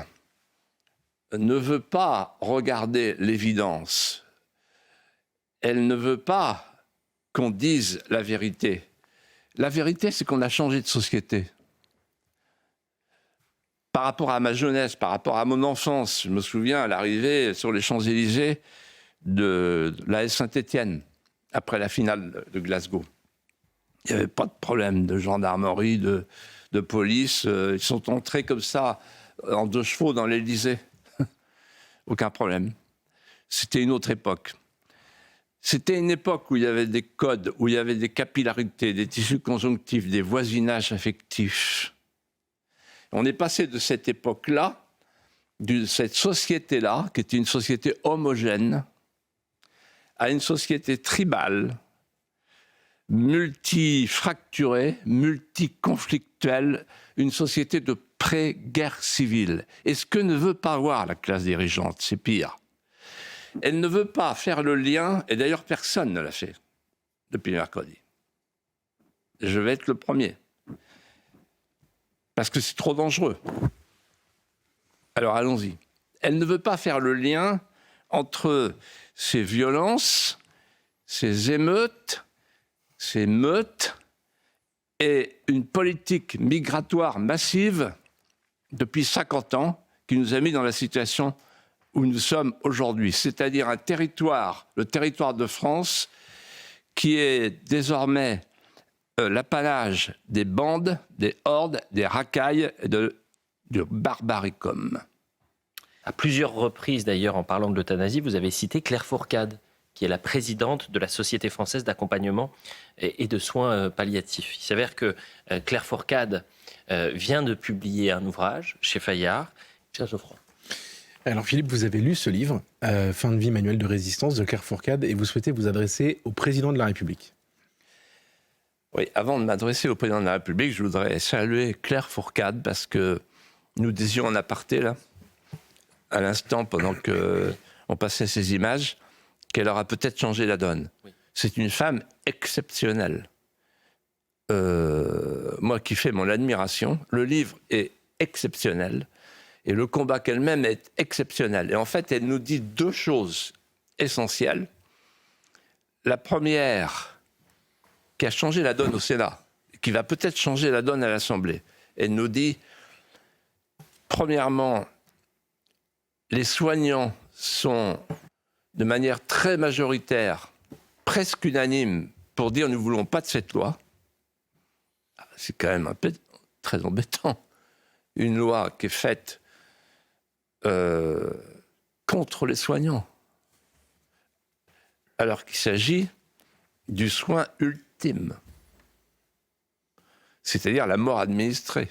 ne veut pas regarder l'évidence. Elle ne veut pas qu'on dise la vérité. La vérité, c'est qu'on a changé de société. Par rapport à ma jeunesse, par rapport à mon enfance, je me souviens à l'arrivée sur les Champs-Élysées de l'AS Saint-Étienne, après la finale de Glasgow. Il n'y avait pas de problème de gendarmerie, de police. Ils sont entrés comme ça, en 2 chevaux, dans l'Élysée. Aucun problème. C'était une autre époque. C'était une époque où il y avait des codes, où il y avait des capillarités, des tissus conjonctifs, des voisinages affectifs. On est passé de cette époque-là, de cette société-là, qui était une société homogène, à une société tribale, multifracturée, multiconflictuelle, une société de pré-guerre civile. Et ce que ne veut pas voir la classe dirigeante, c'est pire. Elle ne veut pas faire le lien, et d'ailleurs personne ne l'a fait depuis mercredi. Je vais être le premier. Parce que c'est trop dangereux. Alors allons-y. Elle ne veut pas faire le lien entre ces violences, ces émeutes, ces meutes et une politique migratoire massive depuis 50 ans qui nous a mis dans la situation où nous sommes aujourd'hui. C'est-à-dire un territoire, le territoire de France, qui est désormais l'apanage des bandes, des hordes, des racailles et du barbaricum. À plusieurs reprises d'ailleurs, en parlant de l'euthanasie, vous avez cité Claire Fourcade, qui est la présidente de la Société française d'accompagnement et de soins palliatifs. Il s'avère que Claire Fourcade vient de publier un ouvrage chez Fayard. Pierre Geoffroy. Alors Philippe, vous avez lu ce livre, Fin de vie, manuel de résistance de Claire Fourcade, et vous souhaitez vous adresser au président de la République. Oui, avant de m'adresser au président de la République, je voudrais saluer Claire Fourcade parce que nous disions en aparté, là, à l'instant, pendant qu'on passait ces images, qu'elle aura peut-être changé la donne. Oui. C'est une femme exceptionnelle. Moi qui fais mon admiration, le livre est exceptionnel et le combat qu'elle mène est exceptionnel. Et en fait, elle nous dit 2 choses essentielles. La première, qui a changé la donne au Sénat, qui va peut-être changer la donne à l'Assemblée. Elle nous dit, premièrement, les soignants sont de manière très majoritaire, presque unanime, pour dire « nous ne voulons pas de cette loi », c'est quand même très embêtant. Une loi qui est faite contre les soignants, alors qu'il s'agit du soin ultime, c'est-à-dire la mort administrée.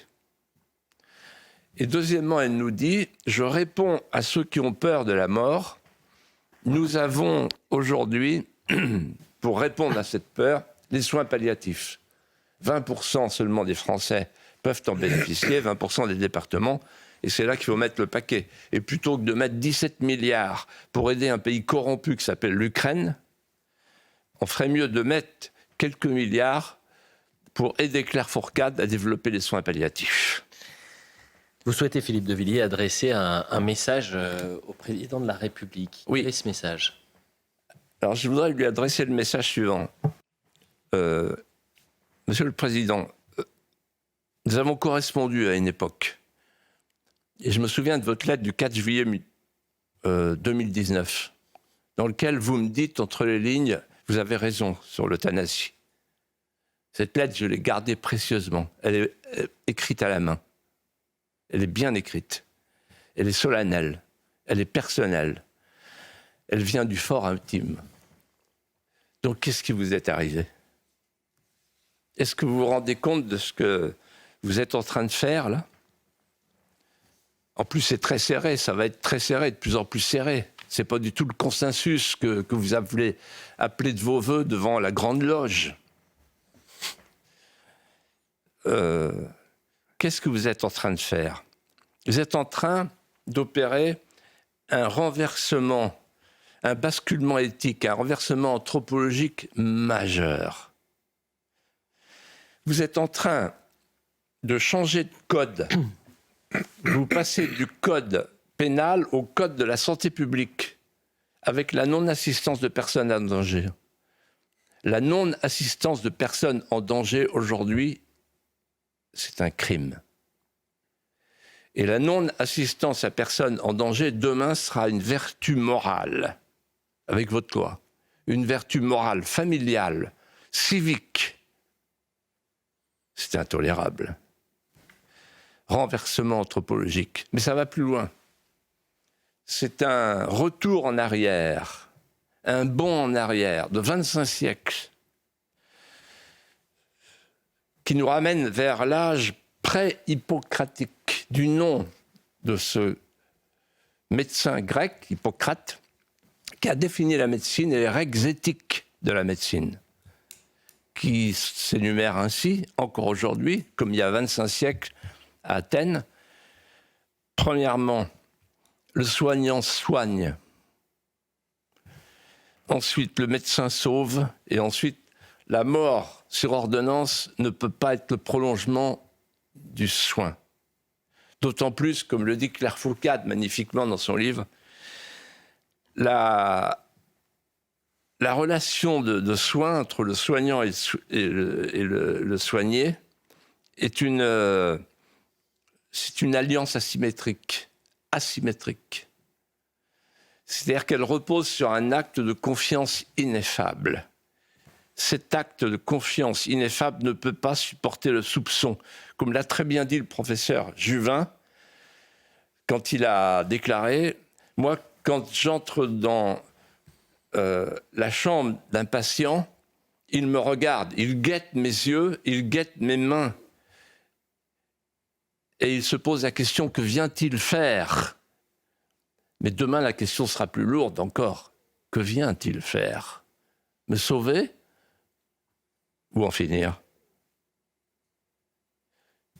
Et deuxièmement, elle nous dit, je réponds à ceux qui ont peur de la mort, nous avons aujourd'hui, pour répondre à cette peur, les soins palliatifs. 20% seulement des Français peuvent en bénéficier, 20% des départements, et c'est là qu'il faut mettre le paquet. Et plutôt que de mettre 17 milliards pour aider un pays corrompu qui s'appelle l'Ukraine, on ferait mieux de mettre quelques milliards pour aider Claire Fourcade à développer les soins palliatifs. Vous souhaitez, Philippe de Villiers, adresser un message au président de la République. Oui. Quel est ce message ? Alors, je voudrais lui adresser le message suivant. Monsieur le Président, nous avons correspondu à une époque. Et je me souviens de votre lettre du 4 juillet 2019, dans laquelle vous me dites, entre les lignes, vous avez raison sur l'euthanasie. Cette lettre, je l'ai gardée précieusement. Elle est écrite à la main. Elle est bien écrite. Elle est solennelle. Elle est personnelle. Elle vient du fort intime. Donc, qu'est-ce qui vous est arrivé ? Est-ce que vous vous rendez compte de ce que vous êtes en train de faire, là ? En plus, c'est très serré. Ça va être très serré, de plus en plus serré. Ce n'est pas du tout le consensus que vous appelez de vos voeux devant la Grande Loge. Qu'est-ce que vous êtes en train de faire ? Vous êtes en train d'opérer un renversement, un basculement éthique, un renversement anthropologique majeur. Vous êtes en train de changer de code. Vous passez du code pénal au code de la santé publique, avec la non-assistance de personnes en danger. La non-assistance de personnes en danger aujourd'hui, c'est un crime. Et la non-assistance à personnes en danger, demain, sera une vertu morale, avec votre loi. Une vertu morale, familiale, civique. C'est intolérable. Renversement anthropologique. Mais ça va plus loin. C'est un retour en arrière, un bond en arrière de 25 siècles, qui nous ramène vers l'âge pré-hippocratique, du nom de ce médecin grec, Hippocrate, qui a défini la médecine et les règles éthiques de la médecine, qui s'énumèrent ainsi, encore aujourd'hui, comme il y a 25 siècles à Athènes. Premièrement, le soignant soigne. Ensuite, le médecin sauve. Et ensuite, la mort sur ordonnance ne peut pas être le prolongement du soin. D'autant plus, comme le dit Claire Fourcade magnifiquement dans son livre, la relation de soin entre le soignant et le soigné est une alliance asymétrique. C'est-à-dire qu'elle repose sur un acte de confiance ineffable. Cet acte de confiance ineffable ne peut pas supporter le soupçon. Comme l'a très bien dit le professeur Juvin, quand il a déclaré « Moi, quand j'entre dans la chambre d'un patient, il me regarde, il guette mes yeux, il guette mes mains. Et il se pose la question, que vient-il faire ? Mais demain, la question sera plus lourde encore. Que vient-il faire ? Me sauver ? Ou en finir ?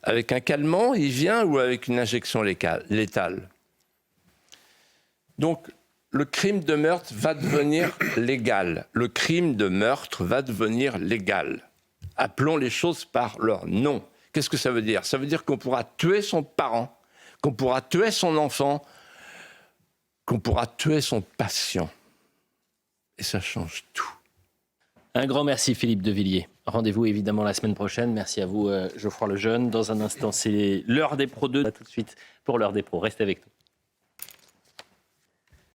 Avec un calmant, il vient, ou avec une injection létale ? Donc, le crime de meurtre va devenir légal. Le crime de meurtre va devenir légal. Appelons les choses par leur nom. Qu'est-ce que ça veut dire ? Ça veut dire qu'on pourra tuer son parent, qu'on pourra tuer son enfant, qu'on pourra tuer son patient. Et ça change tout. Un grand merci Philippe de Villiers. Rendez-vous évidemment la semaine prochaine. Merci à vous Geoffroy Lejeune. Dans un instant, c'est l'heure des pros 2. À tout de suite pour l'heure des pros. Restez avec nous.